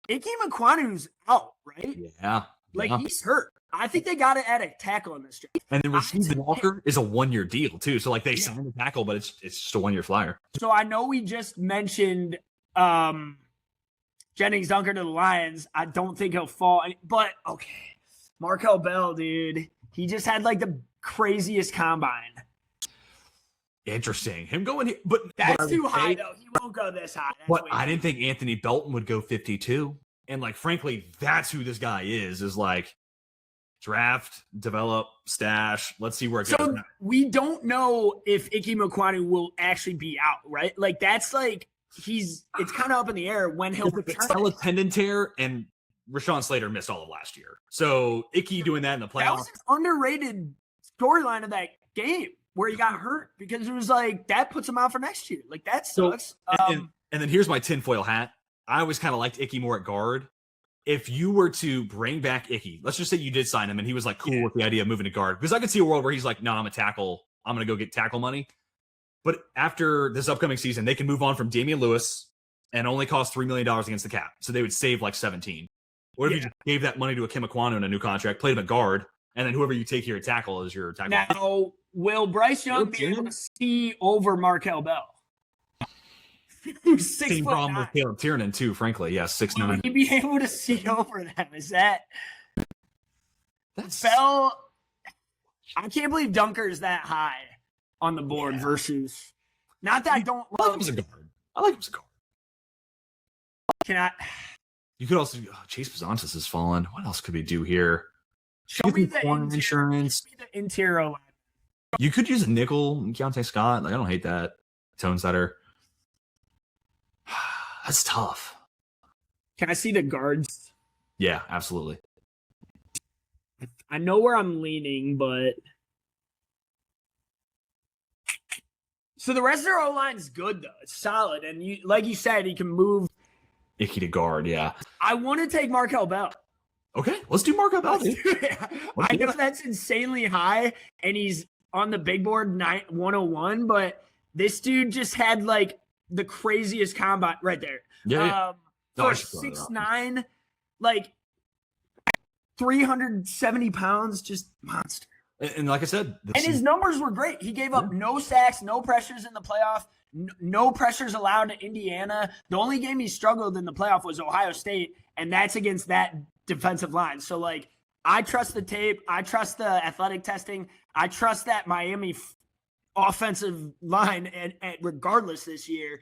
Ike Makwanu's out, right? Yeah. He's hurt. I think they got to add a tackle in this draft. And then Rasheed Walker is a 1-year deal too. So like they signed the tackle, but it's just a 1-year flyer. So I know we just mentioned Jennings Dunker to the Lions. I don't think he'll fall, but okay. Markel Bell, dude, he just had like the craziest combine. Interesting. Him going here, but that's too high though. He won't go this high. But I didn't think Anthony Belton would go 52. And like, frankly, that's who this guy is like draft, develop, stash. Let's see where it goes. So we don't know if Ike Makwanu will actually be out, right? Like that's like it's kind of up in the air when he'll return. Patella tendon tear, and Rashawn Slater missed all of last year. So Icky doing that in the playoffs. That was an underrated storyline of that game where he got hurt because it was like that puts him out for next year. Like that sucks. And then here's my tinfoil hat. I always kind of liked Icky more at guard. If you were to bring back Icky, let's just say you did sign him and he was like cool with the idea of moving to guard, because I could see a world where he's like, no, I'm a tackle. I'm going to go get tackle money. But after this upcoming season, they can move on from Damian Lewis and only cost $3 million against the cap. So they would save like 17. What if you just gave that money to Akim Ekwonu in a new contract, played him at guard, and then whoever you take here at tackle is your tackle? Now, will Bryce Young be able to see over Markel Bell? Same problem with Caleb Tiernan too, frankly. Yeah, 6'9". Will he be able to see over them? That's Bell? I can't believe Dunker's that high on the board versus Not that I don't I like him as a guard. I like him as a guard. Can I? You could also Chase Besantis has fallen. What else could we do here? Show me the insurance. Show me the interior line. You could use a nickel, Keontae Scott. Like I don't hate that. Tone setter. That's tough. Can I see the guards? Yeah, absolutely. I know where I'm leaning, but so the rest of their O-line is good though. It's solid, and you, like you said, he can move. Icky to guard, yeah. I want to take Markel Bell. Okay, let's do Markel Bell. I know that's insanely high, and he's on the big board 101, but this dude just had like the craziest combine right there. Yeah. For 6'9", like 370 pounds, just monster. And like I said, and his numbers were great. He gave up no sacks, no pressures in the playoff, no pressures allowed to Indiana. The only game he struggled in the playoff was Ohio State, and that's against that defensive line. So, like, I trust the tape. I trust the athletic testing. I trust that Miami offensive line, and regardless this year.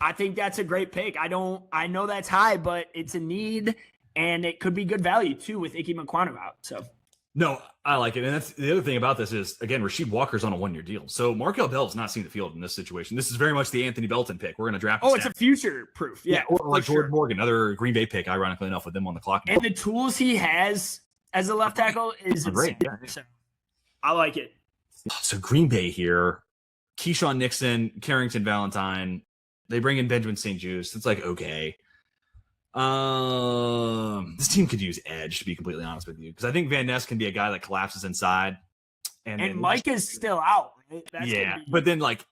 I think that's a great pick. I know that's high, but it's a need, and it could be good value too with Ike Mekwanu out. So. No, I like it. And that's the other thing about this is, again, Rasheed Walker's on a 1-year deal. So Markel Bell's not seeing the field in this situation. This is very much the Anthony Belton pick. We're going to draft. Oh, it's a future proof. Yeah. Or like George Morgan, another Green Bay pick, ironically enough, with them on the clock. And the tools he has as a left tackle is great. Yeah. So I like it. So Green Bay here, Keyshawn Nixon, Carrington Valentine. They bring in Benjamin St. Juste. It's like, okay. This team could use edge, to be completely honest with you, because I think Van Ness can be a guy that collapses inside, and Mike is still out. Right? Yeah, but then like,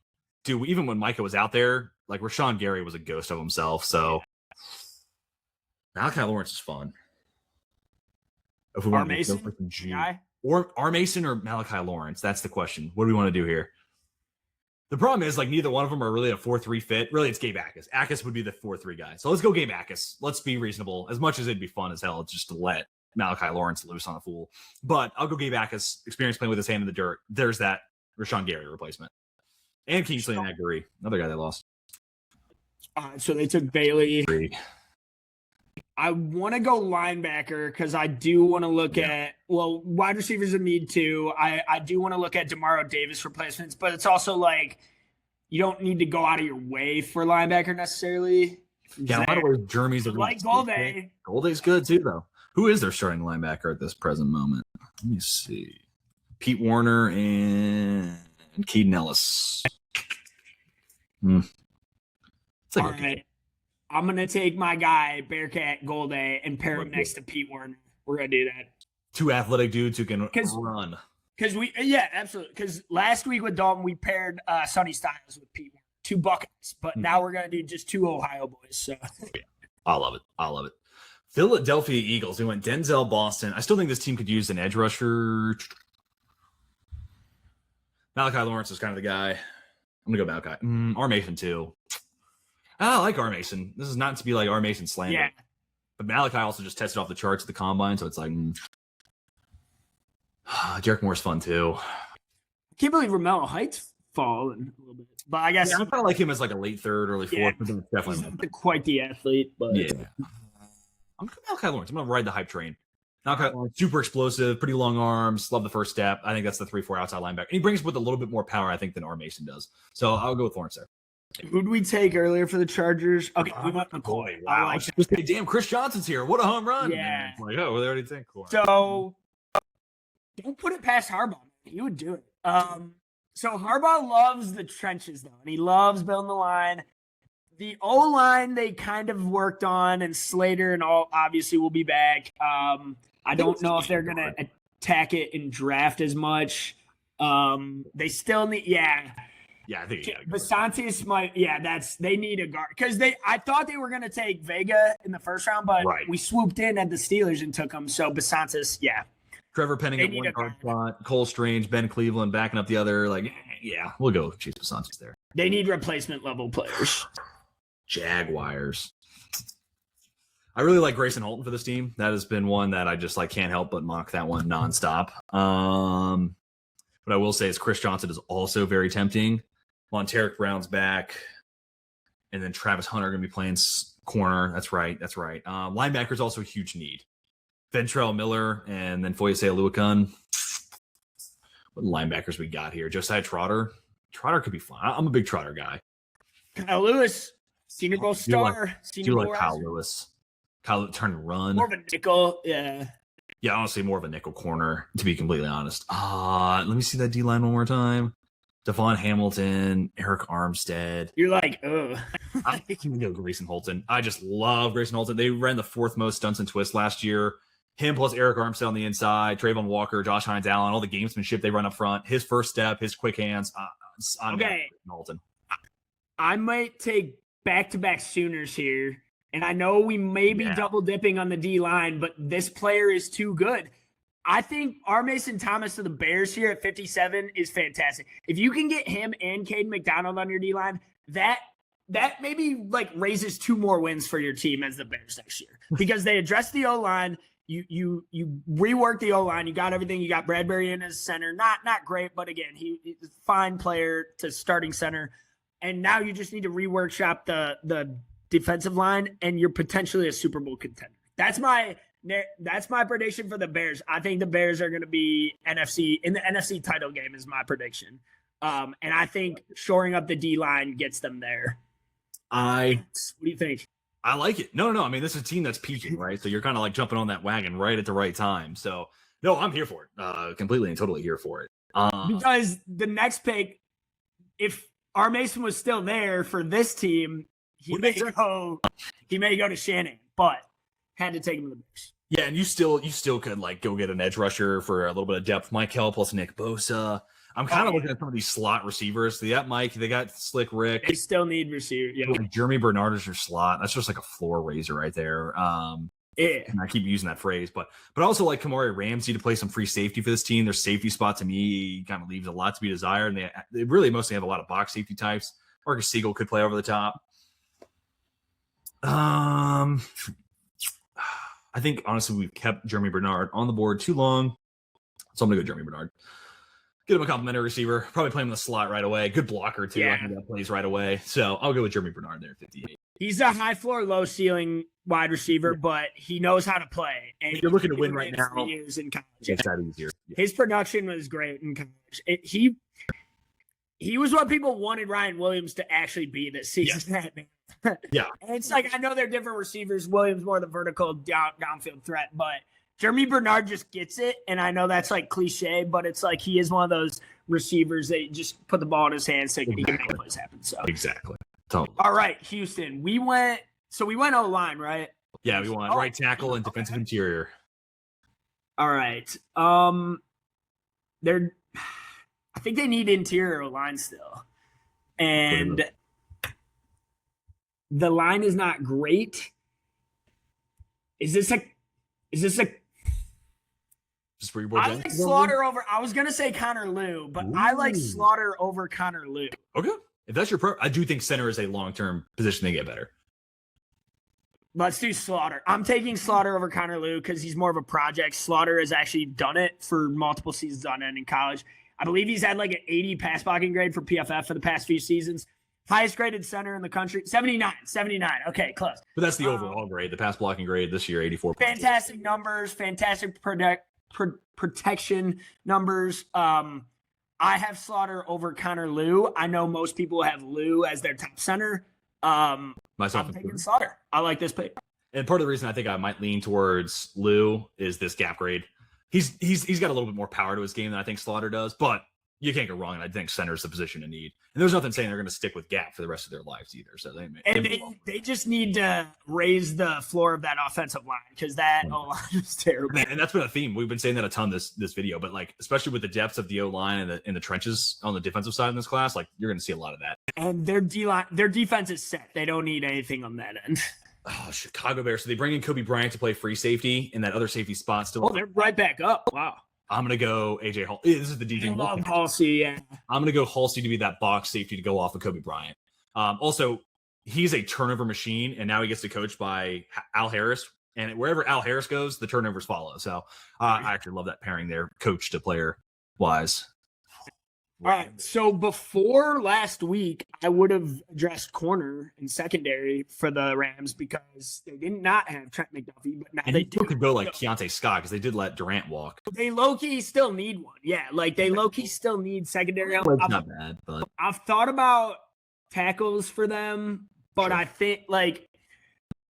dude, even when Micah was out there, like Rashawn Gary was a ghost of himself. So Malachi Lawrence is fun. If we want to go for some guy, or R. Mason or Malachi Lawrence, that's the question. What do we want to do here? The problem is, like, neither one of them are really a 4-3 fit. Really, it's Gabe Akis. Akis would be the 4-3 guy. So let's go Gabe Akis. Let's be reasonable. As much as it'd be fun as hell, it's just to let Malachi Lawrence loose on a fool. But I'll go Gabe Akis. Experience playing with his hand in the dirt. There's that Rashawn Gary replacement. And Kingsley Nagary, another guy they lost. So they took Bailey. I want to go linebacker because I do want to look at, well, wide receivers are need too. I do want to look at DeMario Davis replacements, but it's also like you don't need to go out of your way for linebacker necessarily. Yeah, a lot of ways Jeremy's a like Golday. Golday's good too, though. Who is their starting linebacker at this present moment? Let me see. Pete Warner and Keaton Ellis. It's like all right. I'm going to take my guy, Bearcat Golday, and pair him next to Pete Warner. We're going to do that. Two athletic dudes who can run. Absolutely. Because last week with Dalton, we paired Sonny Styles with Pete Warner. 2 Buckeyes. But now we're going to do just 2 Ohio boys. So yeah, I love it. Philadelphia Eagles. We went Denzel Boston. I still think this team could use an edge rusher. Malachi Lawrence is kind of the guy. I'm going to go Malachi. R. Mason, too. I like R. Mason. This is not to be like R. Mason slander. Yeah. But Malachi also just tested off the charts at the combine, so it's like Derek Moore's fun too. I can't believe Romello Heights fallen a little bit. But I guess I kind of like him as like a late third, early fourth. But definitely he's not quite the athlete, but yeah. I'm going Malachi Lawrence. I'm gonna ride the hype train. Malachi Lawrence, super explosive, pretty long arms, love the first step. I think that's the 3-4 outside linebacker. And he brings with a little bit more power, I think, than R. Mason does. So I'll go with Lawrence there. Who'd we take earlier for the Chargers? Okay, we went McCoy. Wow. Like damn, Chris Johnson's here. What a home run. Yeah. Like, oh, well, they already take McCoy. So don't put it past Harbaugh. He would do it. So Harbaugh loves the trenches, though, and he loves building the line. The O-line they kind of worked on, and Slater and all obviously will be back. I don't know if they're going to attack it in draft as much. They still need, Yeah, I think Besantis might. Yeah, they need a guard because I thought they were going to take Vega in the first round, but we swooped in at the Steelers and took him. So Besantis, yeah. Trevor Penning at one guard spot, Cole Strange, Ben Cleveland backing up the other. Like, yeah, we'll go Chase Besantis there. They need replacement level players. Jaguars. I really like Grayson Holton for this team. That has been one that I just like can't help but mock that one nonstop. What I will say is Chris Johnson is also very tempting. Monteric Brown's back. And then Travis Hunter going to be playing corner. That's right. Linebacker's also a huge need. Ventrell Miller and then Foyese Aluakun. What linebackers we got here? Josiah Trotter. Trotter could be fun. I'm a big Trotter guy. Kyle Lewis, Senior Bowl star. Do you like Kyle Lewis? Kyle turn and run. More of a nickel, yeah. Yeah, honestly, more of a nickel corner, to be completely honest. Let me see that D-line one more time. Devon Hamilton, Eric Armstead. You're like, ugh. I can go Grayson Holton. I just love Grayson Holton. They ran the 4th most stunts and twists last year. Him plus Eric Armstead on the inside, Trayvon Walker, Josh Hines Allen, all the gamesmanship they run up front. His first step, his quick hands. I'm okay. Holton. I might take back-to-back Sooners here. And I know we may be double dipping on the D-line, but this player is too good. I think R. Mason Thomas of the Bears here at 57 is fantastic. If you can get him and Caden McDonald on your D-line, that maybe like raises 2 more wins for your team as the Bears next year. Because they address the O-line, you rework the O-line, you got everything. You got Bradbury in as center. Not great, but again, he's a fine player to starting center. And now you just need to reworkshop the defensive line, and you're potentially a Super Bowl contender. That's my prediction for the Bears. I think the Bears are going to be in the NFC title game is my prediction. And I think shoring up the D-line gets them there. What do you think? I like it. No. I mean, this is a team that's peaking, right? So you're kind of like jumping on that wagon right at the right time. So no, I'm here for it. Completely and totally here for it. Because the next pick, if R. Mason was still there for this team, he may go to Shannon, but had to take him to the Bears. Yeah, and you still could like go get an edge rusher for a little bit of depth. Mike Hill plus Nick Bosa. I'm kind of looking at some of these slot receivers. They got Mike. They got Slick Rick. They still need receiver. Yeah, like Jeremy Bernard is your slot. That's just like a floor raiser right there. Yeah, and I keep using that phrase, but also like Kamari Ramsey to play some free safety for this team. Their safety spot to me kind of leaves a lot to be desired, and they really mostly have a lot of box safety types. Marcus Siegel could play over the top. I think honestly we've kept Jeremy Bernard on the board too long, so I'm gonna go Jeremy Bernard. Get him a complimentary receiver. Probably play him in the slot right away. Good blocker too. Yeah. I think that plays right away. So I'll go with Jeremy Bernard there, 58. He's a high floor, low ceiling wide receiver, but he knows how to play. And if you're looking to win right now, 3 years in college. It's that easier. Yeah. His production was great in college. He was what people wanted Ryan Williams to actually be this season. Yeah. Yeah. And it's like, I know they're different receivers. Williams more the vertical downfield threat, but Jeremy Bernard just gets it. And I know that's like cliche, but it's like he is one of those receivers that just put the ball in his hands so he can make plays happen. So exactly. Totally. All right, Houston. We went O-line, right? Yeah, we went right tackle and defensive interior. All right. I think they need interior line still. And the line is not great. Is this just where your I like Slaughter over. I was gonna say Connor Liu, but I like Slaughter over Connor Liu. Okay. If that's your I do think center is a long-term position to get better. Let's do Slaughter. I'm taking Slaughter over Connor Liu because he's more of a project. Slaughter has actually done it for multiple seasons on end in college. I believe he's had like an 80 pass blocking grade for PFF for the past few seasons. Highest graded center in the country, 79. Okay, close. But that's the overall grade. The pass blocking grade this year, 84. Fantastic numbers, fantastic protection numbers. I have Slaughter over Connor Liu. I know most people have Liu as their top center. Myself, I'm taking Slaughter. I like this pick. And part of the reason I think I might lean towards Liu is this gap grade. He's got a little bit more power to his game than I think Slaughter does, but you can't go wrong. And I think center is the position to need. And there's nothing saying they're going to stick with gap for the rest of their lives either. So they just need to raise the floor of that offensive line because that O-line is terrible. And that's been a theme. We've been saying that a ton this video, but like especially with the depths of the O-line and in the trenches on the defensive side in this class, like you're going to see a lot of that. And their defense is set. They don't need anything on that end. Oh, Chicago Bears. So they bring in Kobe Bryant to play free safety in that other safety spot still. Oh, they're right back up. Wow. I'm going to go AJ Hall. This is the DJ. Halsey, yeah. I'm going to go Halsey to be that box safety to go off of Kobe Bryant. Also, he's a turnover machine, and now he gets to coach by Al Harris. And wherever Al Harris goes, the turnovers follow. So I actually love that pairing there, coach to player wise. All right. So before last week, I would have addressed corner and secondary for the Rams because they did not have Trent McDuffie, but now And they do. Could go like Keontae Scott because they did let Durant walk. They low-key still need one. Yeah, like they low-key still need secondary. It's not bad, but I've thought about tackles for them, but I think like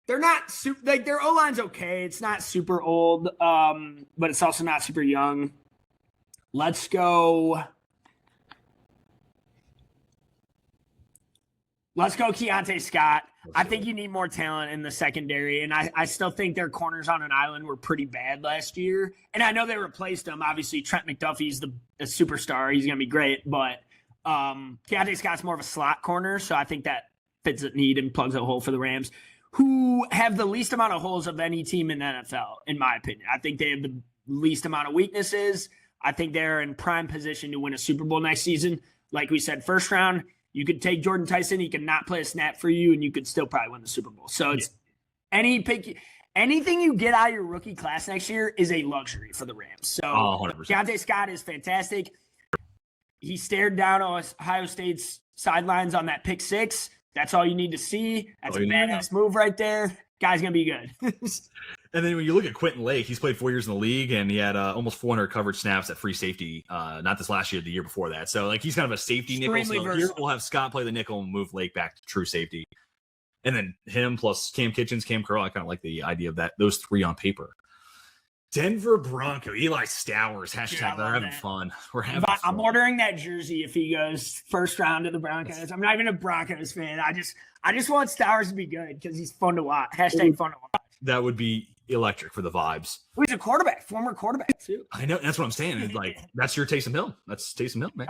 they're not super, like their O-line's okay. It's not super old, but it's also not super young. Let's go Keontae Scott. I think you need more talent in the secondary, and I still think their corners on an island were pretty bad last year. And I know they replaced him. Obviously, Trent McDuffie's the superstar. He's going to be great, but Keontae Scott's more of a slot corner, so I think that fits a need and plugs a hole for the Rams, who have the least amount of holes of any team in the NFL, in my opinion. I think they have the least amount of weaknesses. I think they're in prime position to win a Super Bowl next season. Like we said, first round, you could take Jordan Tyson. He could not play a snap for you, and you could still probably win the Super Bowl. So it's anything you get out of your rookie class next year is a luxury for the Rams. So Keontae Scott is fantastic. He stared down Ohio State's sidelines on that pick six. That's all you need to see. That's a badass move right there. Guy's going to be good. And then when you look at Quentin Lake, he's played 4 years in the league, and he had almost 400 coverage snaps at free safety. Not this last year, the year before that. So like he's kind of a safety nickel. So here we'll have Scott play the nickel and move Lake back to true safety. And then him plus Cam Kitchens, Cam Curl. I kind of like the idea of that. Those three on paper. Denver Bronco, Eli Stowers, hashtag they're having fun. We're having fun. I'm ordering that jersey if he goes first round to the Broncos. I'm not even a Broncos fan. I just want Stowers to be good because he's fun to watch. Hashtag fun to watch. That would be electric for the vibes. He's a quarterback, former quarterback too. I know. That's what I'm saying. Like that's your Taysom Hill. That's Taysom Hill, man.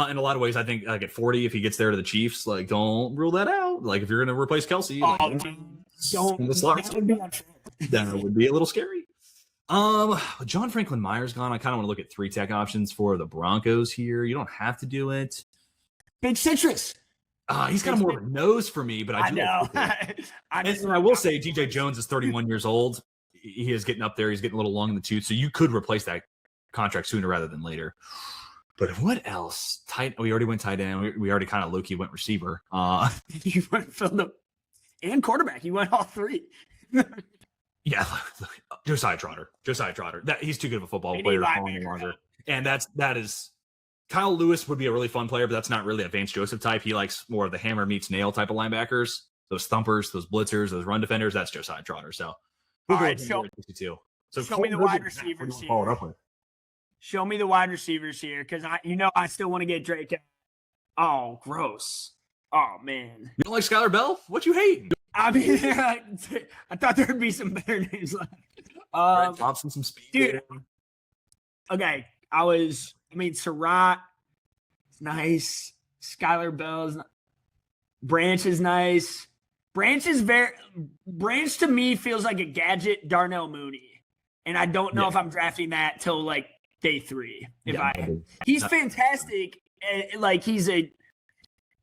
In a lot of ways, I think like at 40, if he gets there to the Chiefs, like don't rule that out. Like if you're going to replace Kelsey, don't. That would be a little scary. John Franklin Myers gone. I kind of want to look at 3 tech options for the Broncos here. You don't have to do it. Big Citrus. He's got more of a nose for me, but I know. And I will say, TJ Jones is 31 years old. He is getting up there. He's getting a little long in the tooth. So you could replace that contract sooner rather than later. But what else? We already went tight end. We already kind of low-key went receiver. You went from the and quarterback. You went all 3. Yeah, Josiah Trotter. He's too good of a football player to call any longer. And that is Kyle Lewis would be a really fun player, but that's not really a Vance Joseph type. He likes more of the hammer meets nail type of linebackers. Those thumpers, those blitzers, those run defenders. That's Josiah Trotter. So, all right, show me the wide receivers here. Show me the wide receivers here because I still want to get Drake. Oh, gross. Oh man, you don't like Skylar Bell? What you hate? I mean, I thought there would be some better names left. Thompson, some speed. Dude. Okay, Surratt is nice. Skylar Bell is Branch is nice. Branch to me feels like a gadget Darnell Mooney. And I don't know if I'm drafting that till like day 3. He's fantastic. Like he's a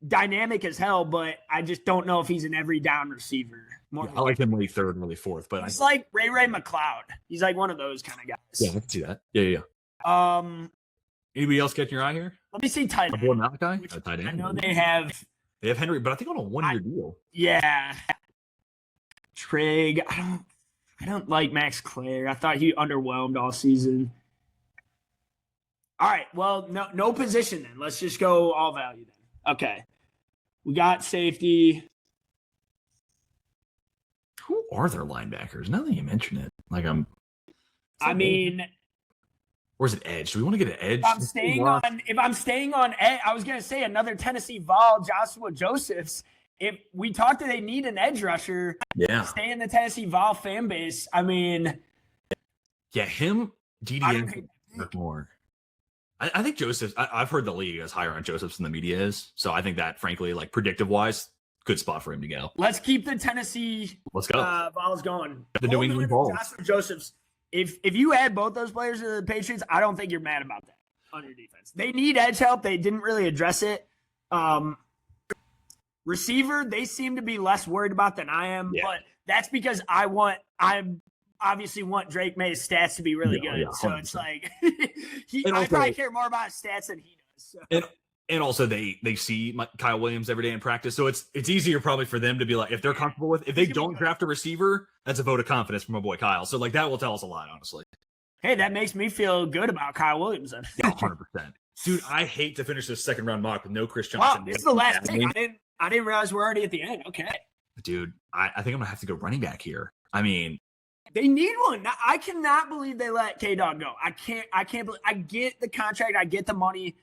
dynamic as hell, but I just don't know if he's an every down receiver. I like him really 3rd, really 4th, but he's like Ray McLeod. He's like one of those kind of guys. Yeah, I can see that. Yeah. Anybody else catching your eye here? Let me see tight end. I know they have Henry, but I think on a 1-year deal. Yeah. Trigg. I don't like Max Clare. I thought he underwhelmed all season. All right. Well, no position then. Let's just go all value then. Okay. We got safety. Who are their linebackers? Now that you mention it, or is it edge? Do we want to get an edge? If I'm staying on edge, I was gonna say another Tennessee Vol, Joshua Josephs. If we talk that they need an edge rusher, stay in the Tennessee Vol fan base. I mean, him, DDN more. I think Josephs. I've heard the league is higher on Josephs than the media is, so I think that, frankly, like predictive wise, good spot for him to go. Let's keep the Tennessee. Let's go. Vols going. The New England Vols. Joshua Josephs. If you add both those players to the Patriots, I don't think you're mad about that on your defense. They need edge help. They didn't really address it. Receiver, they seem to be less worried about than I am, but that's because I'm obviously want Drake May's stats to be really good. Yeah, so it's like I probably care more about his stats than he does. So. And also they see Kyle Williams every day in practice, so it's easier probably for them to be like, if they're comfortable with, if they don't draft a receiver, that's a vote of confidence from my boy Kyle. So like that will tell us a lot, honestly. Hey, that makes me feel good about Kyle Williams. Then. Yeah, 100%. Dude, I hate to finish this second round mock with no Chris Johnson. Wow, this is the last pick. I didn't realize we're already at the end. Okay. Dude, I think I'm gonna have to go running back here. I mean, they need one. I cannot believe they let K-Dog go. I can't believe. I get the contract. I get the money.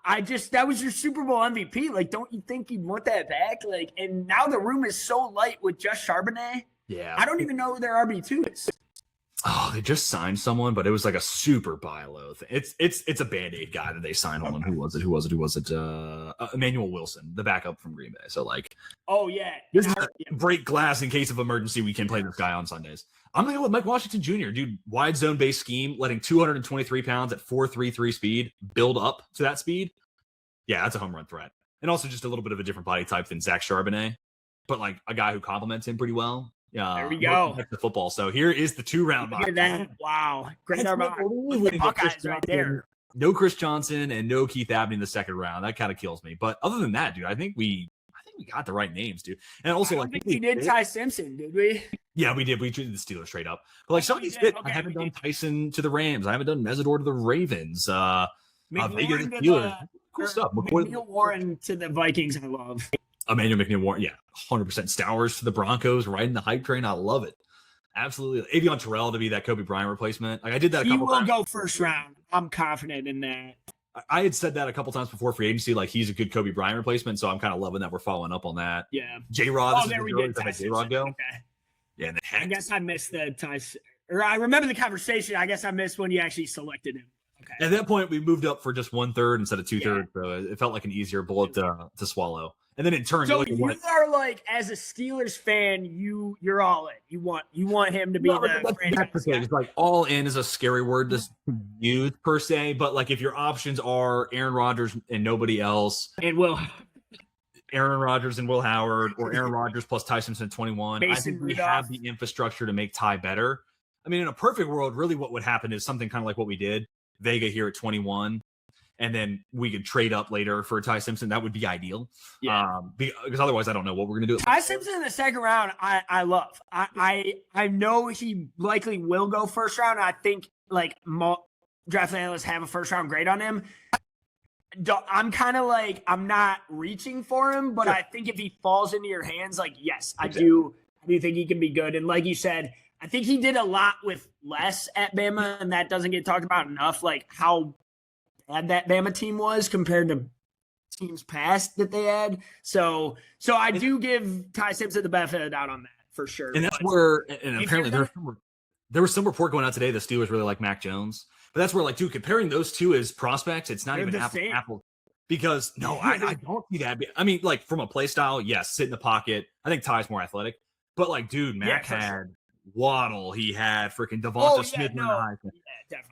I just, that was your Super Bowl MVP. Like, don't you think you'd want that back? Like, and now the room is so light with just Charbonnet. Yeah. I don't even know who their RB2 is. Oh, they just signed someone, but it was like a super buy low thing. It's a Band-Aid guy that they signed on. Who was it? Emmanuel Wilson, the backup from Green Bay. So like, oh yeah, this is break glass in case of emergency. We can play this guy on Sundays. I'm gonna go with Mike Washington Jr. Dude, wide zone based scheme, letting 223 pounds at 4.33 speed build up to that speed. Yeah, that's a home run threat, and also just a little bit of a different body type than Zach Charbonnet, but like a guy who complements him pretty well. Yeah, there we go. The football. So here is the 2-round mock. Wow, great Buckeyes right there. No Chris Johnson and no Keith Abney in the second round. That kind of kills me. But other than that, dude, I think we got the right names, dude. And also, I think we did Ty Simpson, did we? Yeah, we did. We treated the Steelers straight up. But like some of these fit. I haven't done Tyson to the Rams. I haven't done Mesidor to the Ravens. Vega to the Steelers. Cool stuff. McNeil Warren to the Vikings. I love. Emmanuel McNeil Warren, yeah, 100%. Stowers to the Broncos, riding the hype train. I love it. Absolutely. Avion Terrell to be that Kobe Bryant replacement. Like I did that a couple times. He will go first round. I'm confident in that. I had said that a couple times before free agency, like he's a good Kobe Bryant replacement. So I'm kind of loving that we're following up on that. Yeah. J-Rod. Oh, there we go. J-Rod go. Okay. Yeah. And I guess I missed the time. Or I remember the conversation. I guess I missed when you actually selected him. Okay. At that point, we moved up for just 1/3 instead of 2/3. So it felt like an easier bullet to swallow. And then in turn, so you are like, as a Steelers fan, you're all in. You want him to be the franchise guy. It's like all in is a scary word to use per se, but like if your options are Aaron Rodgers and nobody else, and Aaron Rodgers and Will Howard, or Aaron Rodgers plus Ty Simpson at 21, I think we have the infrastructure to make Ty better. I mean, in a perfect world, really what would happen is something kind of like what we did, Vega here at 21. And then we could trade up later for Ty Simpson. That would be ideal. Yeah. Because otherwise, I don't know what we're going to do. Ty Simpson in the second round, I love. I know he likely will go first round. I think like draft analysts have a first round grade on him. I'm kind of like, I'm not reaching for him, but I think if he falls into your hands, like, yes, I do think he can be good. And like you said, I think he did a lot with less at Bama, and that doesn't get talked about enough. Like how bad that Bama team was compared to teams past that they had. So I do give Ty Simpson the benefit of the doubt on that for sure. And that's where, and apparently there was some report going out today the Steelers really like Mac Jones. But that's where, like, dude, comparing those two as prospects, it's not even apple. Because no, I don't see that. I mean, like from a play style, yes, sit in the pocket. I think Ty's more athletic. But like, dude, Mac had Waddle, he had freaking Devonta Smith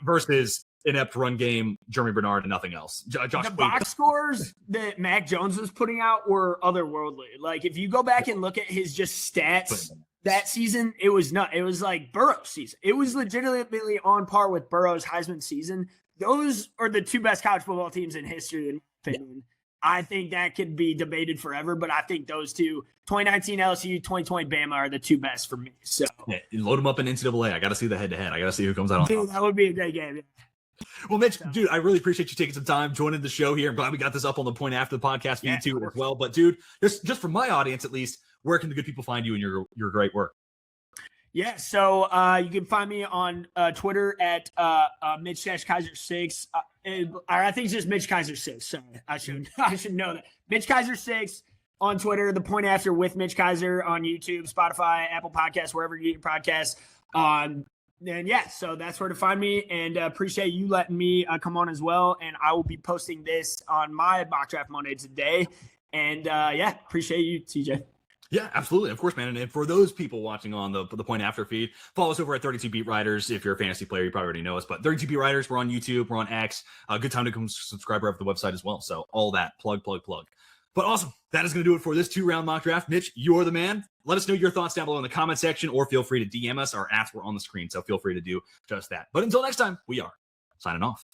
versus inept run game, Jeremy Bernard, and nothing else. Josh the box scores that Mac Jones was putting out were otherworldly. Like if you go back and look at his just stats that season, it was not. It was like Burrow's season. It was legitimately on par with Burrow's Heisman season. Those are the two best college football teams in history, in my opinion. Yeah. I think that could be debated forever, but I think those two, 2019 LSU, 2020 Bama, are the two best for me. So load them up in NCAA. I got to see the head-to-head. I got to see who comes out on top. That would be a great game. Yeah. Well, Mitch, dude, I really appreciate you taking some time joining the show here. I'm glad we got this up on the Point After the podcast feed too as well. But, dude, just for my audience at least, where can the good people find you and your great work? Yeah, so you can find me on Twitter at Mitch-Kaiser6. I think it's just Mitch Kaiser 6. Sorry, I should know that. Mitch Kaiser 6 on Twitter. The Point After with Mitch Kaiser on YouTube, Spotify, Apple Podcasts, wherever you get your podcasts. And yeah, so that's where to find me. And appreciate you letting me come on as well. And I will be posting this on my Mock Draft Monday today. And yeah, appreciate you, TJ. Yeah, absolutely. Of course, man. And for those people watching on the Point After feed, follow us over at 32BeatWriters. If you're a fantasy player, you probably already know us. But 32BeatWriters, we're on YouTube, we're on X. Good time to come subscribe over the website as well. So all that, plug. But awesome. That is going to do it for this 2-round mock draft. Mitch, you're the man. Let us know your thoughts down below in the comment section, or feel free to DM us. Our apps were on the screen, so feel free to do just that. But until next time, we are signing off.